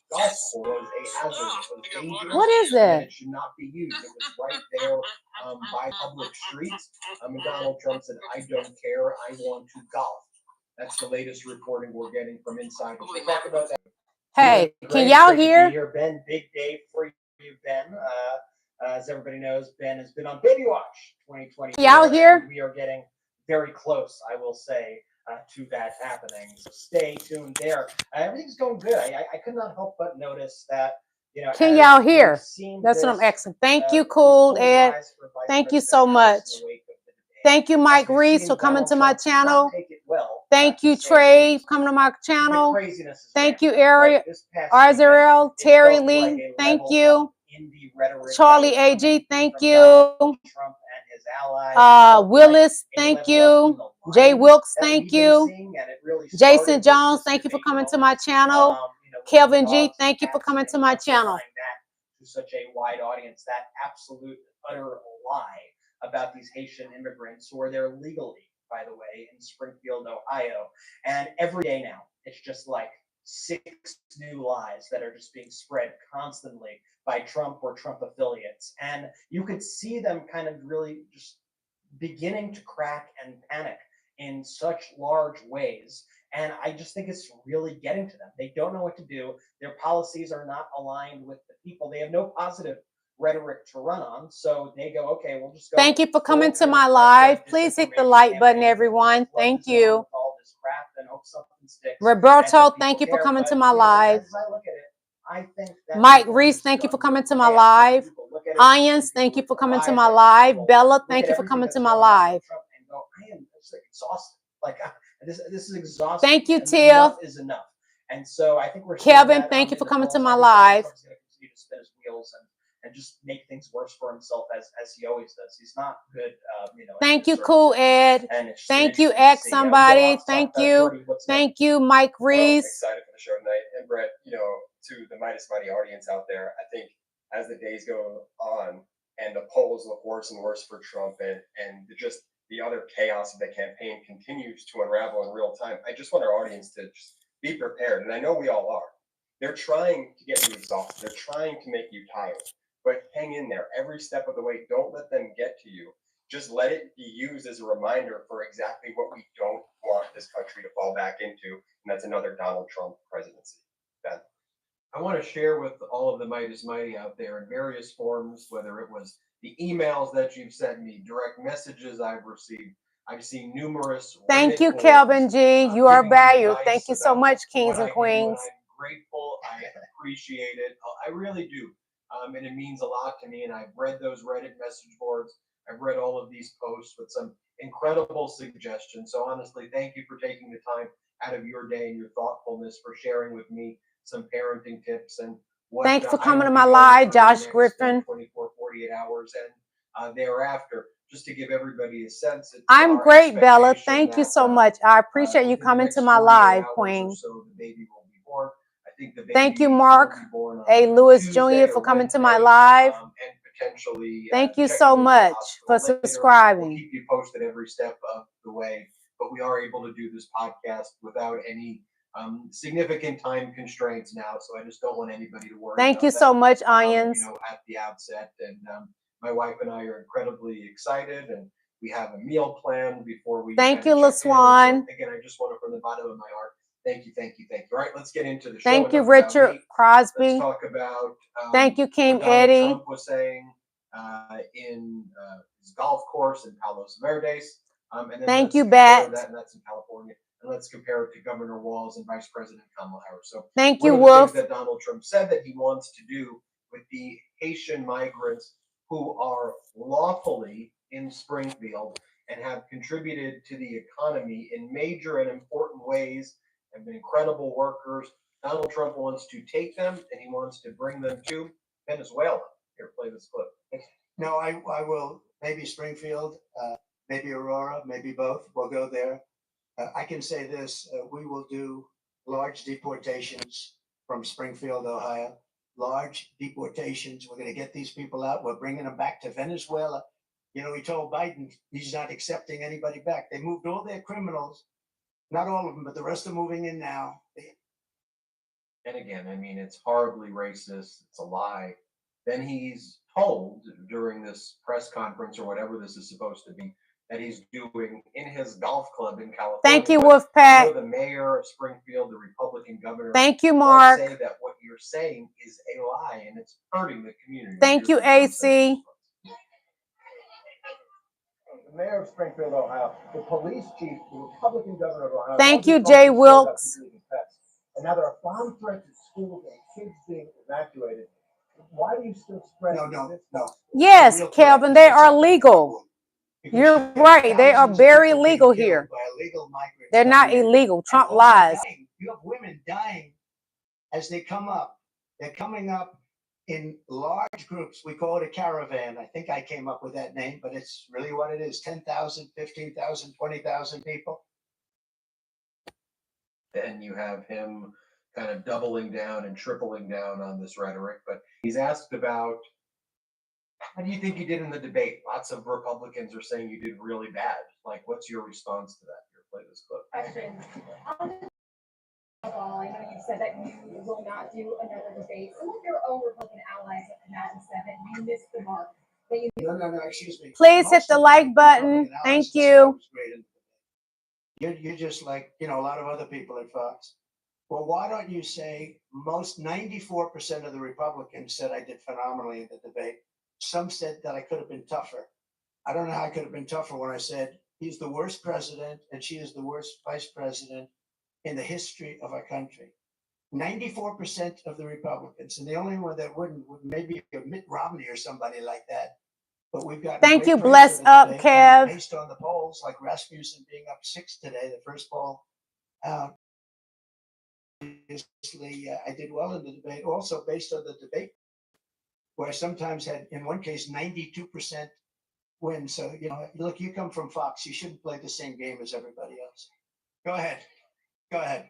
golf course was a hazard. It was dangerous. What is And that? it should not be used. It was right there by public streets. And Donald Trump said, "I don't care. I want to golf." That's the latest reporting we're getting from inside. We'll talk about that. Hey, Great, can y'all great to be hear? here, Ben. Big day for you, Ben. As everybody knows, Ben has been on Baby Watch 2024. Y'all hear? And we are getting very close, I will say, to that happening. So stay tuned there. Everything's going good. I could not help but notice that, you know, Can as y'all we've hear? seen That's what I'm this, asking. Thank you, these Cool polls Ed. rise for Vice Thank you President so much. Harris in the wake of the debate. Thank you, Mike As we've Reese, seen, for coming Donald to my Trump did not channel. take it well, Thank to you, say the Trey, least. for coming to my The channel. craziness is Thank you, rampant. Ari, Like this past weekend, Arzarel, it Terry felt like Lee. a Thank level you. up in the rhetoric that Charlie was coming AG, thank from Donald you. Trump and his allies. It felt like Willis, a thank level up in you. the Jay lying Wilkes, that thank we've been you. seeing, and it really Jason started with Jones, this thank you for debate coming to moment. my channel. You know, with the Kelvin G, dogs and thank you for cats coming to and my justifying channel. that to such a wide audience. That absolute utter lie about these Haitian immigrants who are there legally, by the way, in Springfield, Ohio. And every day now, it's just like 6 new lies that are just being spread constantly by Trump or Trump affiliates. And you could see them kind of really just beginning to crack and panic in such large ways. And I just think it's really getting to them. They don't know what to do. Their policies are not aligned with the people. They have no positive rhetoric to run on. So they go, okay, we'll just go. Thank you for coming to full my in live. effect Please hit the disinformation like button, campaigns and everyone. flood Thank the zone you. with all this crap and hope something sticks. and Roberto, that thank you people for care. coming But to my you know, live. as I look at it, I think that Mike people are Reese, just thank you for done coming with to my chaos. live. People look at it, Ions, people thank you look for at coming to lies my like live. people Bella, look thank at you for everything coming that's to my going on with live. Trump and go, I am just like exhausted. Like this is exhausting. Thank you, And Tiff. enough is enough. And so I think we're seeing Kevin, that thank you in for the coming to polls. my I think Donald live. Trump's going to continue to spin his wheels and just make things worse for himself as he always does. He's not good, you know. in Thank this you, Cool circumstance. Ed. And it's just been Thank you, interesting to X see. We got a somebody. lot to talk Thank about. you. Jordy, what's next? Thank you, Mike Well, Reese. excited for the show tonight. And Brett, you know, to the Midas Mighty audience out there, I think as the days go on and the polls look worse and worse for Trump and just the other chaos of the campaign continues to unravel in real time, I just want our audience to just be prepared. And I know we all are. They're trying to get you exhausted. They're trying to make you tired. But hang in there every step of the way. Don't let them get to you. Just let it be used as a reminder for exactly what we don't want this country to fall back into, and that's another Donald Trump presidency. Ben. I want to share with all of the Midas Mighty out there in various forms, whether it was the emails that you've sent me, direct messages I've received. I've seen numerous. Thank you, Reddit Kelvin boards, G. You are giving me valued. advice Thank you so about much, kings what and I can do, and queens. I'm grateful. I appreciate it. I really do. And it means a lot to me. And I've read those Reddit message boards. I've read all of these posts with some incredible suggestions. So honestly, thank you for taking the time out of your day and your thoughtfulness for sharing with me some parenting tips and what Thanks for I coming will to be my going live, through the Josh next Griffin. 24, 48 hours and thereafter, just to give everybody a sense. It's I'm our great, Bella. expectation Thank you that, so much. I appreciate you within the coming next to my 48 live, hours or Queen. so, the baby will be born. I think the baby Thank you, will Mark be born on A. Lewis Tuesday Jr. for or coming to my Wednesday, live. and potentially Thank you checking so into the much hospital for later. We'll subscribing. keep you posted every step of the way, but we are able to do this podcast without any significant time constraints now. So I just don't want anybody to worry Thank about you that, so much, Ions. you know, at the outset. And my wife and I are incredibly excited, and we have a meal plan before we Thank kinda you, check in. And so, LaSwan. again, I just want to, from the bottom of my heart, thank you, thank you, thank you. All right, let's get into the show. Thank you, Enough about Richard me. Let's Crosby. talk about Thank you, King what Donald Eddie. Trump was saying in his golf course in Palos Verdes. And then Thank let's you, compare Bat. that, and that's in California. And let's compare it to Governor Walz and Vice President Kamala Harris. So Thank one you, of the Wolf. things that Donald Trump said that he wants to do with the Haitian migrants who are lawfully in Springfield and have contributed to the economy in major and important ways, have been incredible workers. Donald Trump wants to take them and he wants to bring them to Venezuela. Here, play this clip. No, I will. Maybe Springfield, maybe Aurora, maybe both. We'll go there. I can say this: we will do large deportations from Springfield, Ohio. large deportations. We're going to get these people out. We're bringing them back to Venezuela. You know, he told Biden he's not accepting anybody back. They moved all their criminals, not all of them, but the rest are moving in now. And again, I mean, it's horribly racist. It's a lie. Then he's told during this press conference or whatever this is supposed to be that he's doing in his golf club in California. Thank you, But Wolfpack. the mayor of Springfield, the Republican governor. Thank you, all Mark. say that what you're saying is a lie and it's hurting the community. Thank you, AC. The mayor of Springfield, Ohio, the police chief, the Republican governor of Ohio. Thank all you, these Jay folks Wilkes. about people eating pets. And now there are bomb threats at schools and kids being evacuated. Why do you still spread No. Yes, Kelvin, they are legal. You're right. They are very legal here. By illegal migrants. They're not coming in. illegal. Trump And lies. you have women dying as they come up. They're coming up in large groups. We call it a caravan. I think I came up with that name, but it's really what it is. 10,000, 15,000, 20,000 people. And you have him kind of doubling down and tripling down on this rhetoric. But he's asked about, how do you think you did in the debate? Lots of Republicans are saying you did really bad. Like, what's your response to that? Here, play this clip. I know you said that you will not do another debate. Some of your own Republican allies have come out and said that you missed the mark. No, excuse me. Please hit the like button. Thank you. You're just like, you know, a lot of other people at Fox. Well, why don't you say most 94% of the Republicans said I did phenomenally in the debate. Some said that I could have been tougher. I don't know how I could have been tougher when I said he's the worst president and she is the worst vice president in the history of our country. 94% of the Republicans, and the only one that wouldn't would maybe Mitt Romney or somebody like that. But we've got Thank you. Bless up, Kev. Based on the polls, like Rasmussen being up 6 today, the first poll out. Obviously, I did well in the debate. Also, based on the debate, where I sometimes had, in one case, 92% win. So, you know, look, you come from Fox. You shouldn't play the same game as everybody else. Go ahead. Go ahead.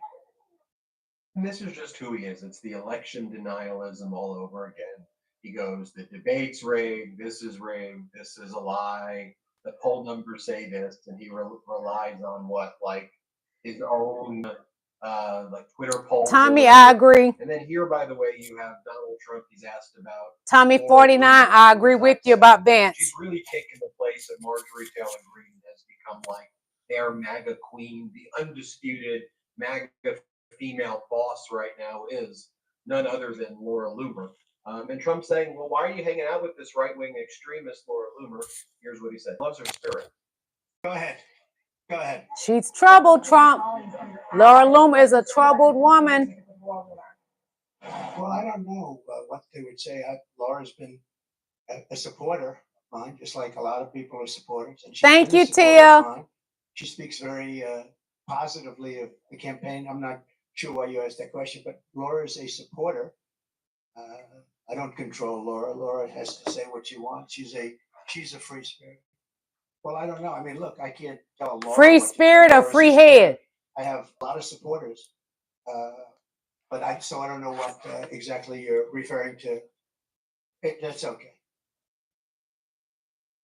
And this is just who he is. It's the election denialism all over again. He goes, the debate's rigged, this is a lie, the poll numbers say this, and he relies on what, like his own like Twitter polls. Tommy, I agree. And then here, by the way, you have Donald Trump. He's asked about Tommy 49. I agree with you about Vance. She's really taken the place of Marjorie Taylor Greene, has become like their MAGA queen. The undisputed MAGA female boss right now is none other than Laura Loomer. And Trump saying, well, why are you hanging out with this right-wing extremist, Laura Loomer? Here's what he said. Loves her spirit. Go ahead. Go ahead. She's troubled, Trump. Laura Loomer is a troubled woman. Well, I don't know what they would say. Laura's been a supporter of mine, just like a lot of people are supporters. And thank you, Tia. She speaks very positively of the campaign. I'm not sure why you asked that question, but Laura is a supporter. I don't control Laura. Laura has to say what she wants. She's a free spirit. Well, I don't know. I mean, look, I can't tell Laura. Free spirit or free head? I have a lot of supporters, but I don't know what exactly you're referring to. That's okay.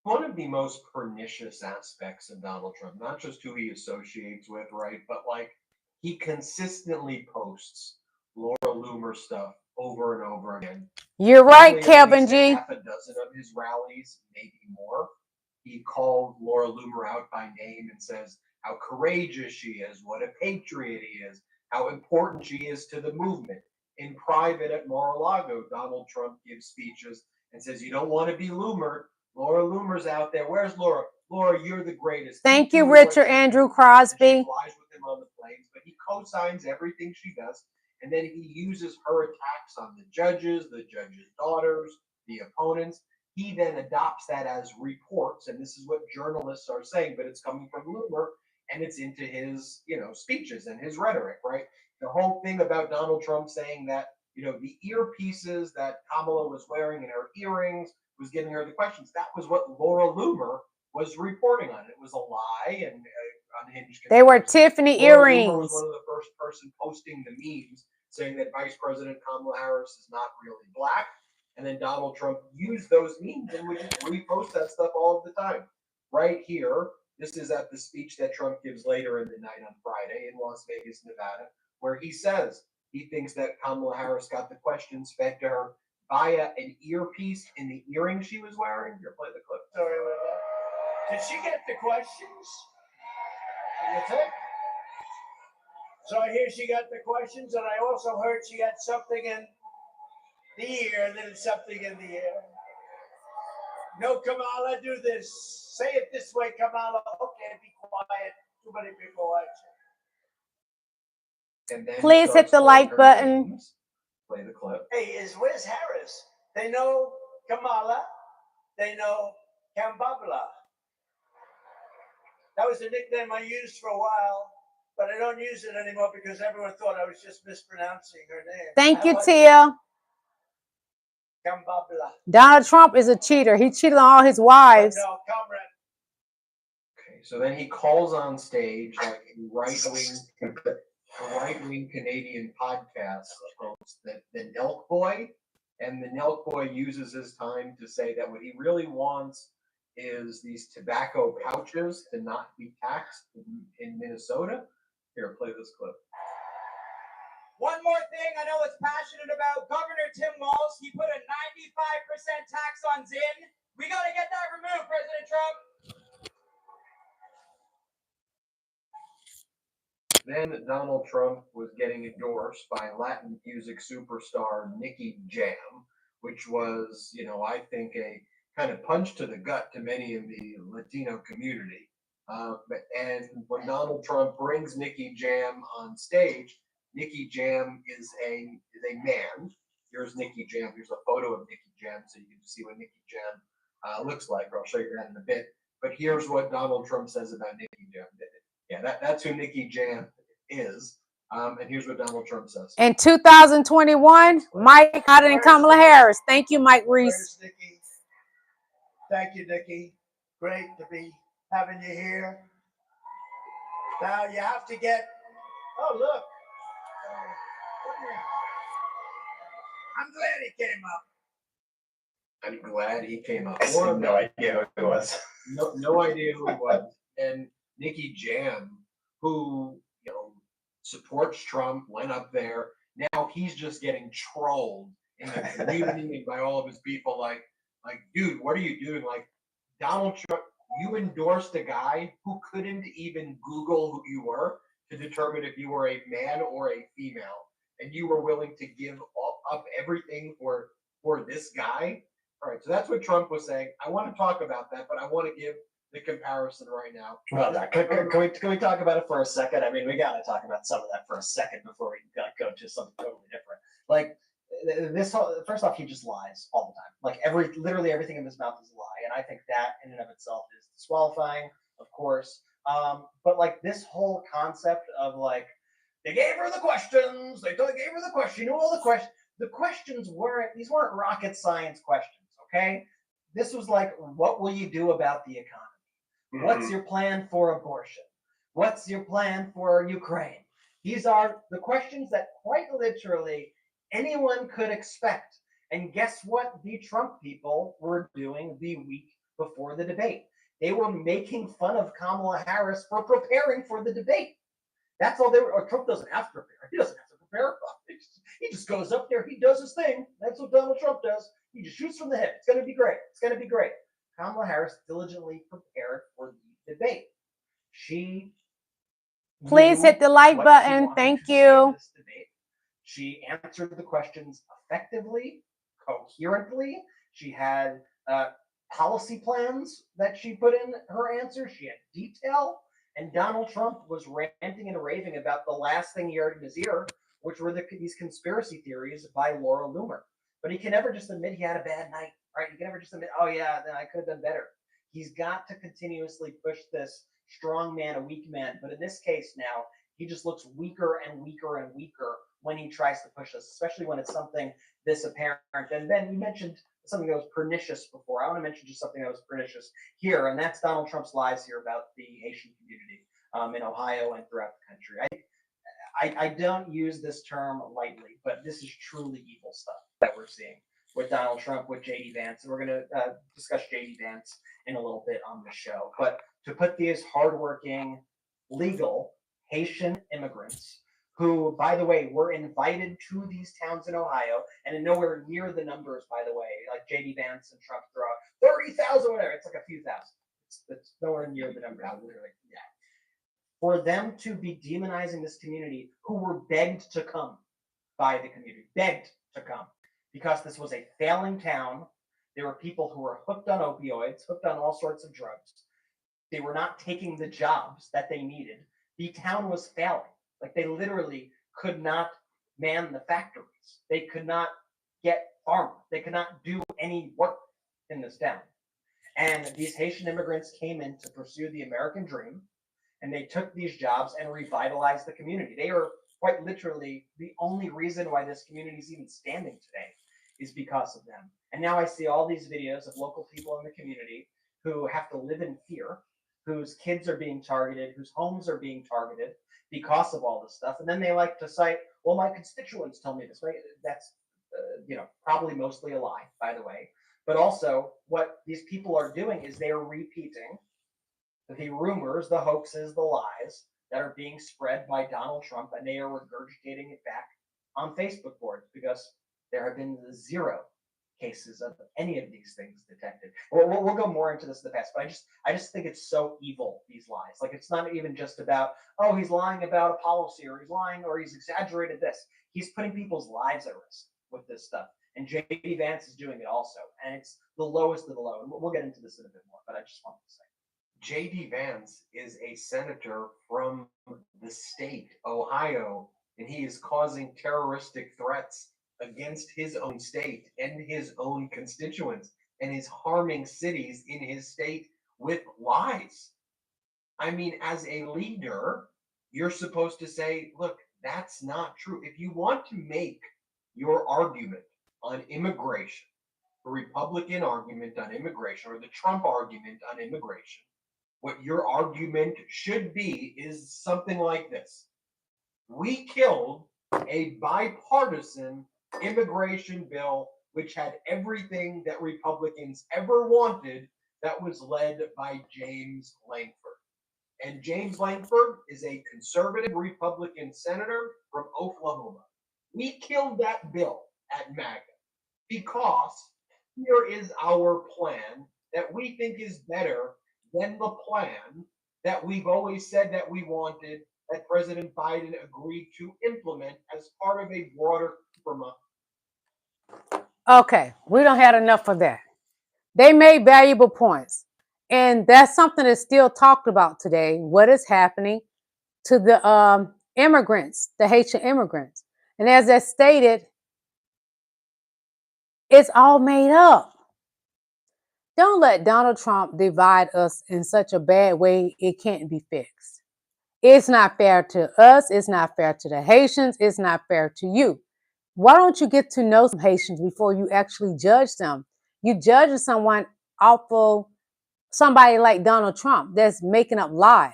One of the most pernicious aspects of Donald Trump, not just who he associates with, right, but like he consistently posts Laura Loomer stuff over and over again. You're right, Kevin G. Half a dozen of his rallies, maybe more, he called Laura Loomer out by name and says how courageous she is, what a patriot he is, how important she is to the movement. In private at Mar-a-Lago, Donald Trump gives speeches and says, you don't want to be Loomer. Laura Loomer's out there. Where's Laura? Laura, you're the greatest. Thank you, Richard Andrew Crosby. She flies with him on the planes, but he co-signs everything she does. And then he uses her attacks on the judges' daughters, the opponents. He then adopts that as reports, and this is what journalists are saying, but it's coming from Loomer, and it's into his, speeches and his rhetoric, right? The whole thing about Donald Trump saying that, the earpieces that Kamala was wearing in her earrings was giving her the questions. That was what Laura Loomer was reporting on. It was a lie and unhinged. They were Tiffany Laura earrings. Loomer was one of the first person posting the memes saying that Vice President Kamala Harris is not really black. And then Donald Trump used those memes and would just repost that stuff all of the time. Right here, this is at the speech that Trump gives later in the night on Friday in Las Vegas, Nevada, where he says he thinks that Kamala Harris got the questions fed to her via an earpiece in the earring she was wearing. Here, play the clip. Sorry about that. Did she get the questions? That's it. So I hear she got the questions, and I also heard she got something in the ear, and then something in the ear. No, Kamala, do this. Say it this way, Kamala. Okay, be quiet. Too many people watching. And then Please hit the like button. Names. Play the clip. Hey, where's Harris? They know Kamala. They know Kambabla. That was the nickname I used for a while, but I don't use it anymore because everyone thought I was just mispronouncing her name. Thank you, Tia. Kambabla. Donald Trump is a cheater. He cheated on all his wives. No, comrade. Okay, so then he calls on stage like a right-wing Canadian podcast host, the Nelk Boy, and the Nelk Boy uses his time to say that what he really wants is these tobacco pouches to not be taxed in Minnesota. Here, play this clip. One more thing I know it's passionate about. Governor Tim Walz, he put a 95% tax on Zyn. We got to get that removed, President Trump. Then Donald Trump was getting endorsed by Latin music superstar Nicky Jam, which was, I think a kind of punch to the gut to many in the Latino community. And when Donald Trump brings Nicky Jam on stage, Nicky Jam is a man. Here's Nicky Jam. Here's a photo of Nicky Jam so you can see what Nicky Jam looks like. I'll show you that in a bit. But here's what Donald Trump says about Nicky Jam. Yeah, that's who Nicky Jam is. And here's what Donald Trump says. In 2021, Mike hotter than Kamala Harris. Thank you, Mike Reese. Nikki? Thank you, Nikki. Great to be having you here. Now you have to get. Oh, look. I'm glad he came up. I'm glad he came up. I have no idea who it was. No idea who it was. And Nicky Jam, who supports Trump, went up there. Now he's just getting trolled in the community and by all of his people. Like, dude, what are you doing? Like, Donald Trump, you endorsed a guy who couldn't even Google who you were to determine if you were a man or a female, and you were willing to give up everything for this guy. All right, so that's what Trump was saying. I want to talk about that, but I want to give the comparison right now. Well, can we talk about it for a second? I mean, we got to talk about some of that for a second before we go to something totally different. Like this whole, first off, he just lies all the time. Like literally everything in his mouth is a lie, and I think that in and of itself is disqualifying, of course. But like this whole concept of like they gave her the questions, they gave her the question, all the questions. The questions weren't rocket science questions, okay? This was like, what will you do about the economy? Mm-hmm. What's your plan for abortion? What's your plan for Ukraine? These are the questions that quite literally anyone could expect. And guess what the Trump people were doing the week before the debate? They were making fun of Kamala Harris for preparing for the debate. That's all they were. Or Trump doesn't have to prepare. He doesn't have to prepare. He just goes up there. He does his thing. That's what Donald Trump does. He just shoots from the hip. It's going to be great. It's going to be great. Kamala Harris diligently prepared for the debate. She please hit the like button. Thank you. She answered the questions effectively, coherently. She had policy plans that she put in her answer. She had detail. And Donald Trump was ranting and raving about the last thing he heard in his ear, which were these conspiracy theories by Laura Loomer. But he can never just admit he had a bad night, right? He can never just admit, oh yeah, then I could have done better. He's got to continuously push this strong man, a weak man. But in this case now, he just looks weaker and weaker and weaker when he tries to push us, especially when it's something this apparent. And then you mentioned something that was pernicious before. I want to mention just something that was pernicious here, and that's Donald Trump's lies here about the Haitian community in Ohio and throughout the country. I don't use this term lightly, but this is truly evil stuff that we're seeing with Donald Trump, with JD Vance, and we're going to discuss JD Vance in a little bit on the show. But to put these hardworking, legal Haitian immigrants, who, by the way, were invited to these towns in Ohio, and nowhere near the numbers, by the way, like JD Vance and Trump throw out 30,000, whatever, it's like a few thousand. It's nowhere near the number. Literally, yeah. For them to be demonizing this community who were begged to come by the community, begged to come, because this was a failing town. There were people who were hooked on opioids, hooked on all sorts of drugs. They were not taking the jobs that they needed. The town was failing. Like, they literally could not man the factories. They could not get farmers. They could not do any work in this town. And these Haitian immigrants came in to pursue the American dream, and they took these jobs and revitalized the community. They are quite literally the only reason why this community is even standing today is because of them. And now I see all these videos of local people in the community who have to live in fear, whose kids are being targeted, whose homes are being targeted because of all this stuff. And then they like to cite, well, my constituents tell me this, right? That's, probably mostly a lie, by the way. But also what these people are doing is they are repeating the rumors, the hoaxes, the lies that are being spread by Donald Trump, and they are regurgitating it back on Facebook boards because there have been 0 cases of any of these things detected. We'll go more into this in the past, but I just think it's so evil, these lies. Like, it's not even just about, oh, he's lying about a policy, or he's lying, or he's exaggerated this. He's putting people's lives at risk with this stuff. And JD Vance is doing it also. And it's the lowest of the low. And we'll get into this in a bit more, but I just wanted to say. JD Vance is a senator from the state, Ohio, and he is causing terroristic threats against his own state and his own constituents, and is harming cities in his state with lies. I mean, as a leader, you're supposed to say, look, that's not true. If you want to make your argument on immigration, the Republican argument on immigration, or the Trump argument on immigration, what your argument should be is something like this. We killed a bipartisan immigration bill which had everything that Republicans ever wanted, that was led by James Lankford. And James Lankford is a conservative Republican senator from Oklahoma. We killed that bill at MAGA because here is our plan that we think is better than the plan that we've always said that we wanted, that President Biden agreed to implement as part of a broader Vermont. Okay, we don't have enough of that. They made valuable points. And that's something that's still talked about today. What is happening to the immigrants, the Haitian immigrants? And as I stated, it's all made up. Don't let Donald Trump divide us in such a bad way it can't be fixed. It's not fair to us. It's not fair to the Haitians. It's not fair to you. Why don't you get to know some Haitians before you actually judge them? You judge someone awful, somebody like Donald Trump that's making up lies.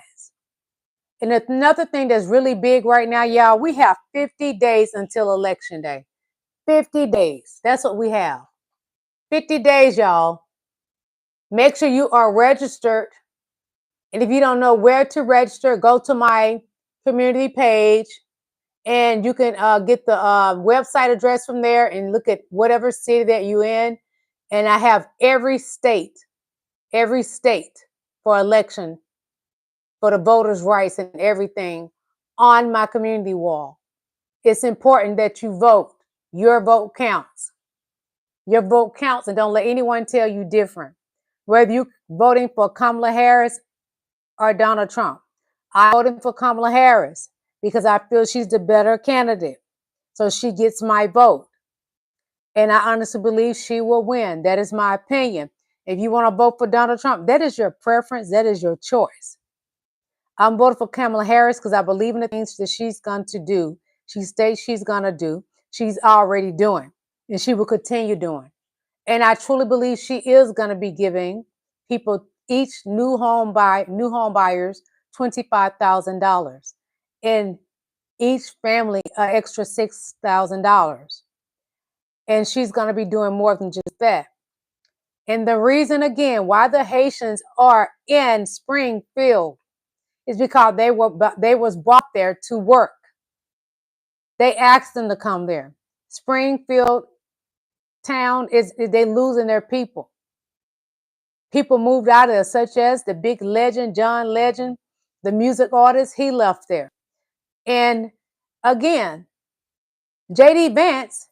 And another thing that's really big right now, y'all, we have 50 days until Election Day. 50 days. That's what we have. 50 days, y'all. Make sure you are registered. And if you don't know where to register, go to my community page and you can get the website address from there and look at whatever city that you're in. And I have every state for election, for the voters' rights and everything on my community wall. It's important that you vote. Your vote counts. Your vote counts, and don't let anyone tell you different. Whether you're voting for Kamala Harris or Donald Trump. I'm voting for Kamala Harris because I feel she's the better candidate. So she gets my vote. And I honestly believe she will win. That is my opinion. If you want to vote for Donald Trump, that is your preference. That is your choice. I'm voting for Kamala Harris because I believe in the things that she's going to do. She states she's going to do. She's already doing. And she will continue doing. And I truly believe she is going to be giving people, each new home buyers, $25,000. And each family an extra $6,000. And she's going to be doing more than just that. And the reason, again, why the Haitians are in Springfield is because they was brought there to work. They asked them to come there. Springfield town they losing their people. People moved out of there, such as the big legend, John Legend, the music artist, he left there. And again, J.D. Vance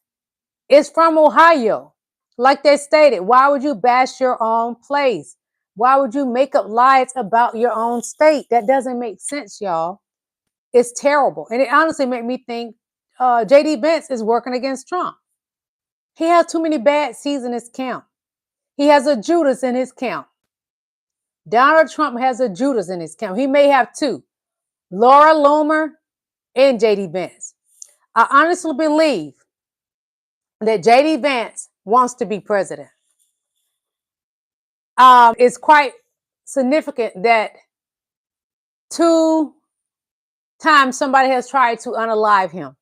is from Ohio. Like they stated, why would you bash your own place? Why would you make up lies about your own state? That doesn't make sense, y'all. It's terrible. And it honestly made me think J.D. Vance is working against Trump. He has too many bad seeds in his camp. He has a Judas in his camp. Donald Trump has a Judas in his camp. He may have two, Laura Loomer and J.D. Vance. I honestly believe that J.D. Vance wants to be president. It's quite significant that 2 times somebody has tried to unalive him.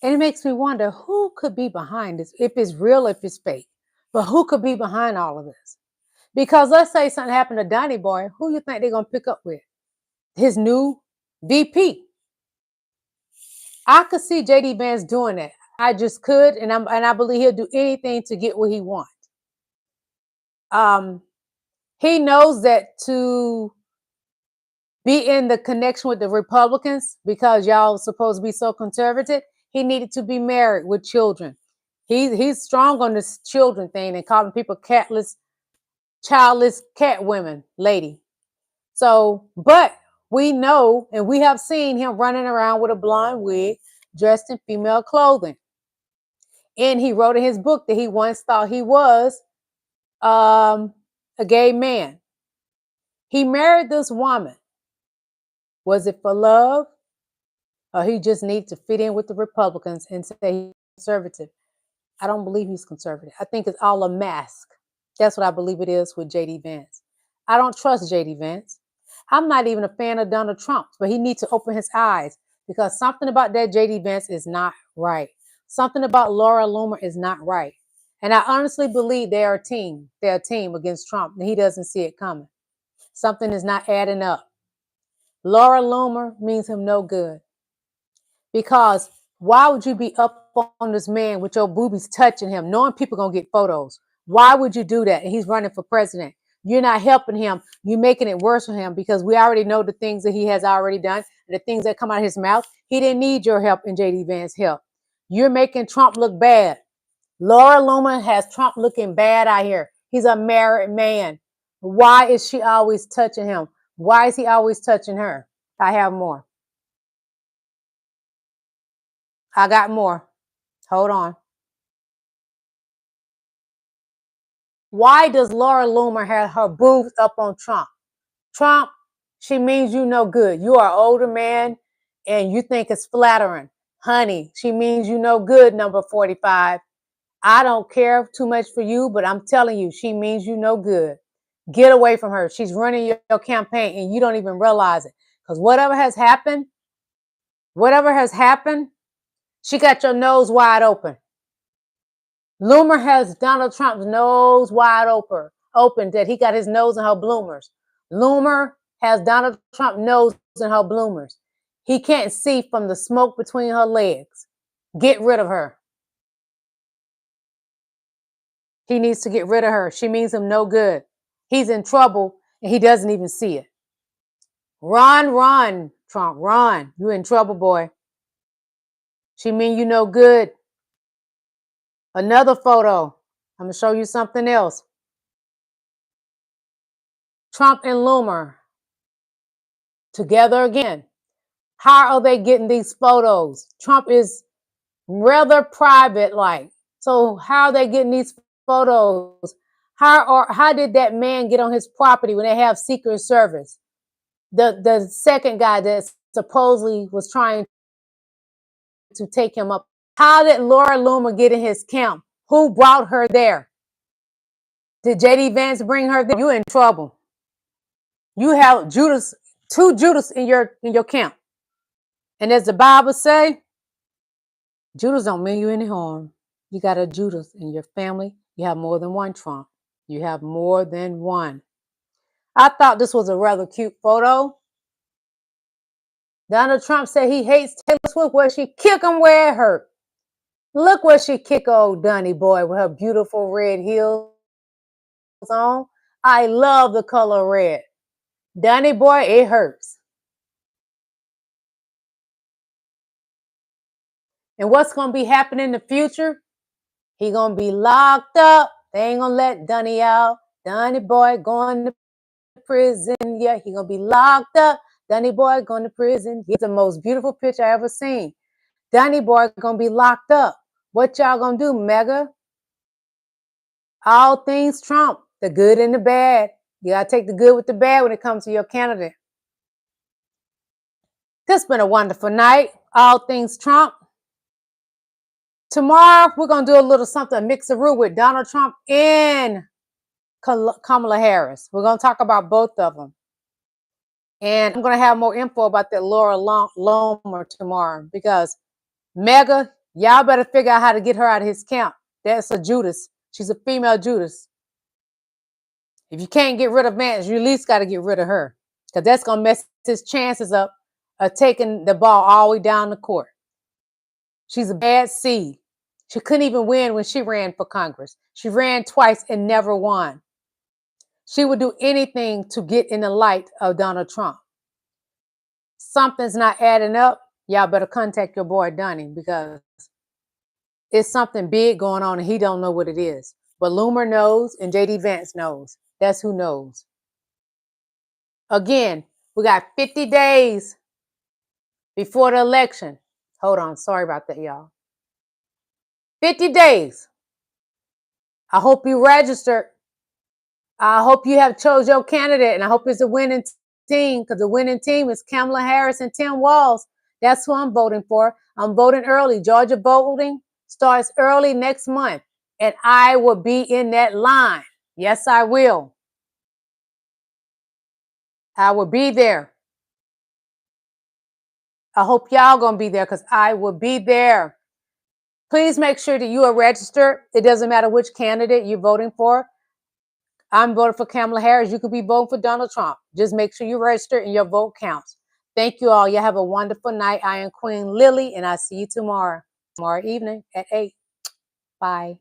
And it makes me wonder who could be behind this, if it's real, if it's fake. But who could be behind all of this? Because let's say something happened to Donnie Boy, who you think they're going to pick up with? His new VP. I could see J.D. Vance doing that. I just could, and I believe he'll do anything to get what he wants. He knows that to be in the connection with the Republicans, because y'all supposed to be so conservative, he needed to be married with children. He's strong on this children thing and calling people childless cat women, lady. So, but we know and we have seen him running around with a blonde wig, dressed in female clothing. And he wrote in his book that he once thought he was a gay man. He married this woman. Was it for love? Or he just needs to fit in with the Republicans and say he's conservative? I don't believe he's conservative. I think it's all a mask. That's what I believe it is with J.D. Vance. I don't trust J.D. Vance. I'm not even a fan of Donald Trump, but he needs to open his eyes because something about that J.D. Vance is not right. Something about Laura Loomer is not right. And I honestly believe they are a team. They're a team against Trump, and he doesn't see it coming. Something is not adding up. Laura Loomer means him no good. Because why would you be up on this man with your boobies touching him, knowing people going to get photos? Why would you do that? And he's running for president. You're not helping him. You're making it worse for him because we already know the things that he has already done, the things that come out of his mouth. He didn't need your help and J.D. Vance's help. You're making Trump look bad. Laura Loomer has Trump looking bad out here. He's a married man. Why is she always touching him? Why is he always touching her? I have more. I got more. Hold on. Why does Laura Loomer have her boobs up on Trump? Trump, she means you no good. You are an older man and you think it's flattering. Honey, she means you no good, number 45. I don't care too much for you, but I'm telling you, she means you no good. Get away from her. She's running your campaign and you don't even realize it. Because whatever has happened, she got your nose wide open. Loomer has Donald Trump's nose wide open that he got his nose in her bloomers. Loomer has Donald Trump's nose in her bloomers. He can't see from the smoke between her legs. Get rid of her. He needs to get rid of her. She means him no good. He's in trouble and he doesn't even see it. Run, Trump, run. You're in trouble, boy. She mean you no good. Another photo. I'm going to show you something else. Trump and Loomer together again. How are they getting these photos? Trump is rather private like. So how are they getting these photos? How did that man get on his property when they have Secret Service? The second guy that supposedly was trying to take him up. How did Laura Loomer get in his camp? Who brought her there? Did J.D. Vance bring her there? You in trouble. You have two Judas in your camp. And as the Bible say, Judas don't mean you any harm. You got a Judas in your family. You have more than one Trump. You have more than one. I thought this was a rather cute photo. Donald Trump said he hates Taylor Swift where she kick him where it hurt. Look where she kick old Dunny boy with her beautiful red heels on. I love the color red. Dunny boy, it hurts. And what's going to be happening in the future? He going to be locked up. They ain't going to let Dunny out. Dunny boy going to prison. Yeah, he going to be locked up. Dunny boy going to prison. It's the most beautiful picture I ever seen. Dunny boy going to be locked up. What y'all going to do, Mega? All things Trump, the good and the bad. You got to take the good with the bad when it comes to your candidate. This has been a wonderful night. All things Trump. Tomorrow, we're going to do a little something, a mix-a-roo with Donald Trump and Kamala Harris. We're going to talk about both of them. And I'm going to have more info about that Laura Loomer tomorrow because Mega, y'all better figure out how to get her out of his camp. That's a Judas. She's a female Judas. If you can't get rid of Vance, you at least got to get rid of her because that's going to mess his chances up of taking the ball all the way down the court. She's a bad seed. She couldn't even win when she ran for Congress. She ran twice and never won. She would do anything to get in the light of Donald Trump. Something's not adding up. Y'all better contact your boy Donnie because it's something big going on and he don't know what it is. But Loomer knows and JD Vance knows. That's who knows. Again, we got 50 days before the election. Hold on. Sorry about that, y'all. 50 days. I hope you registered. I hope you have chose your candidate, and I hope it's a winning team because the winning team is Kamala Harris and Tim Walz. That's who I'm voting for. I'm voting early. Georgia voting starts early next month, and I will be in that line. Yes, I will. I will be there. I hope y'all going to be there because I will be there. Please make sure that you are registered. It doesn't matter which candidate you're voting for. I'm voting for Kamala Harris. You could be voting for Donald Trump. Just make sure you register and your vote counts. Thank you all. You have a wonderful night. I am Queen Lily, and I'll see you tomorrow evening at 8. Bye.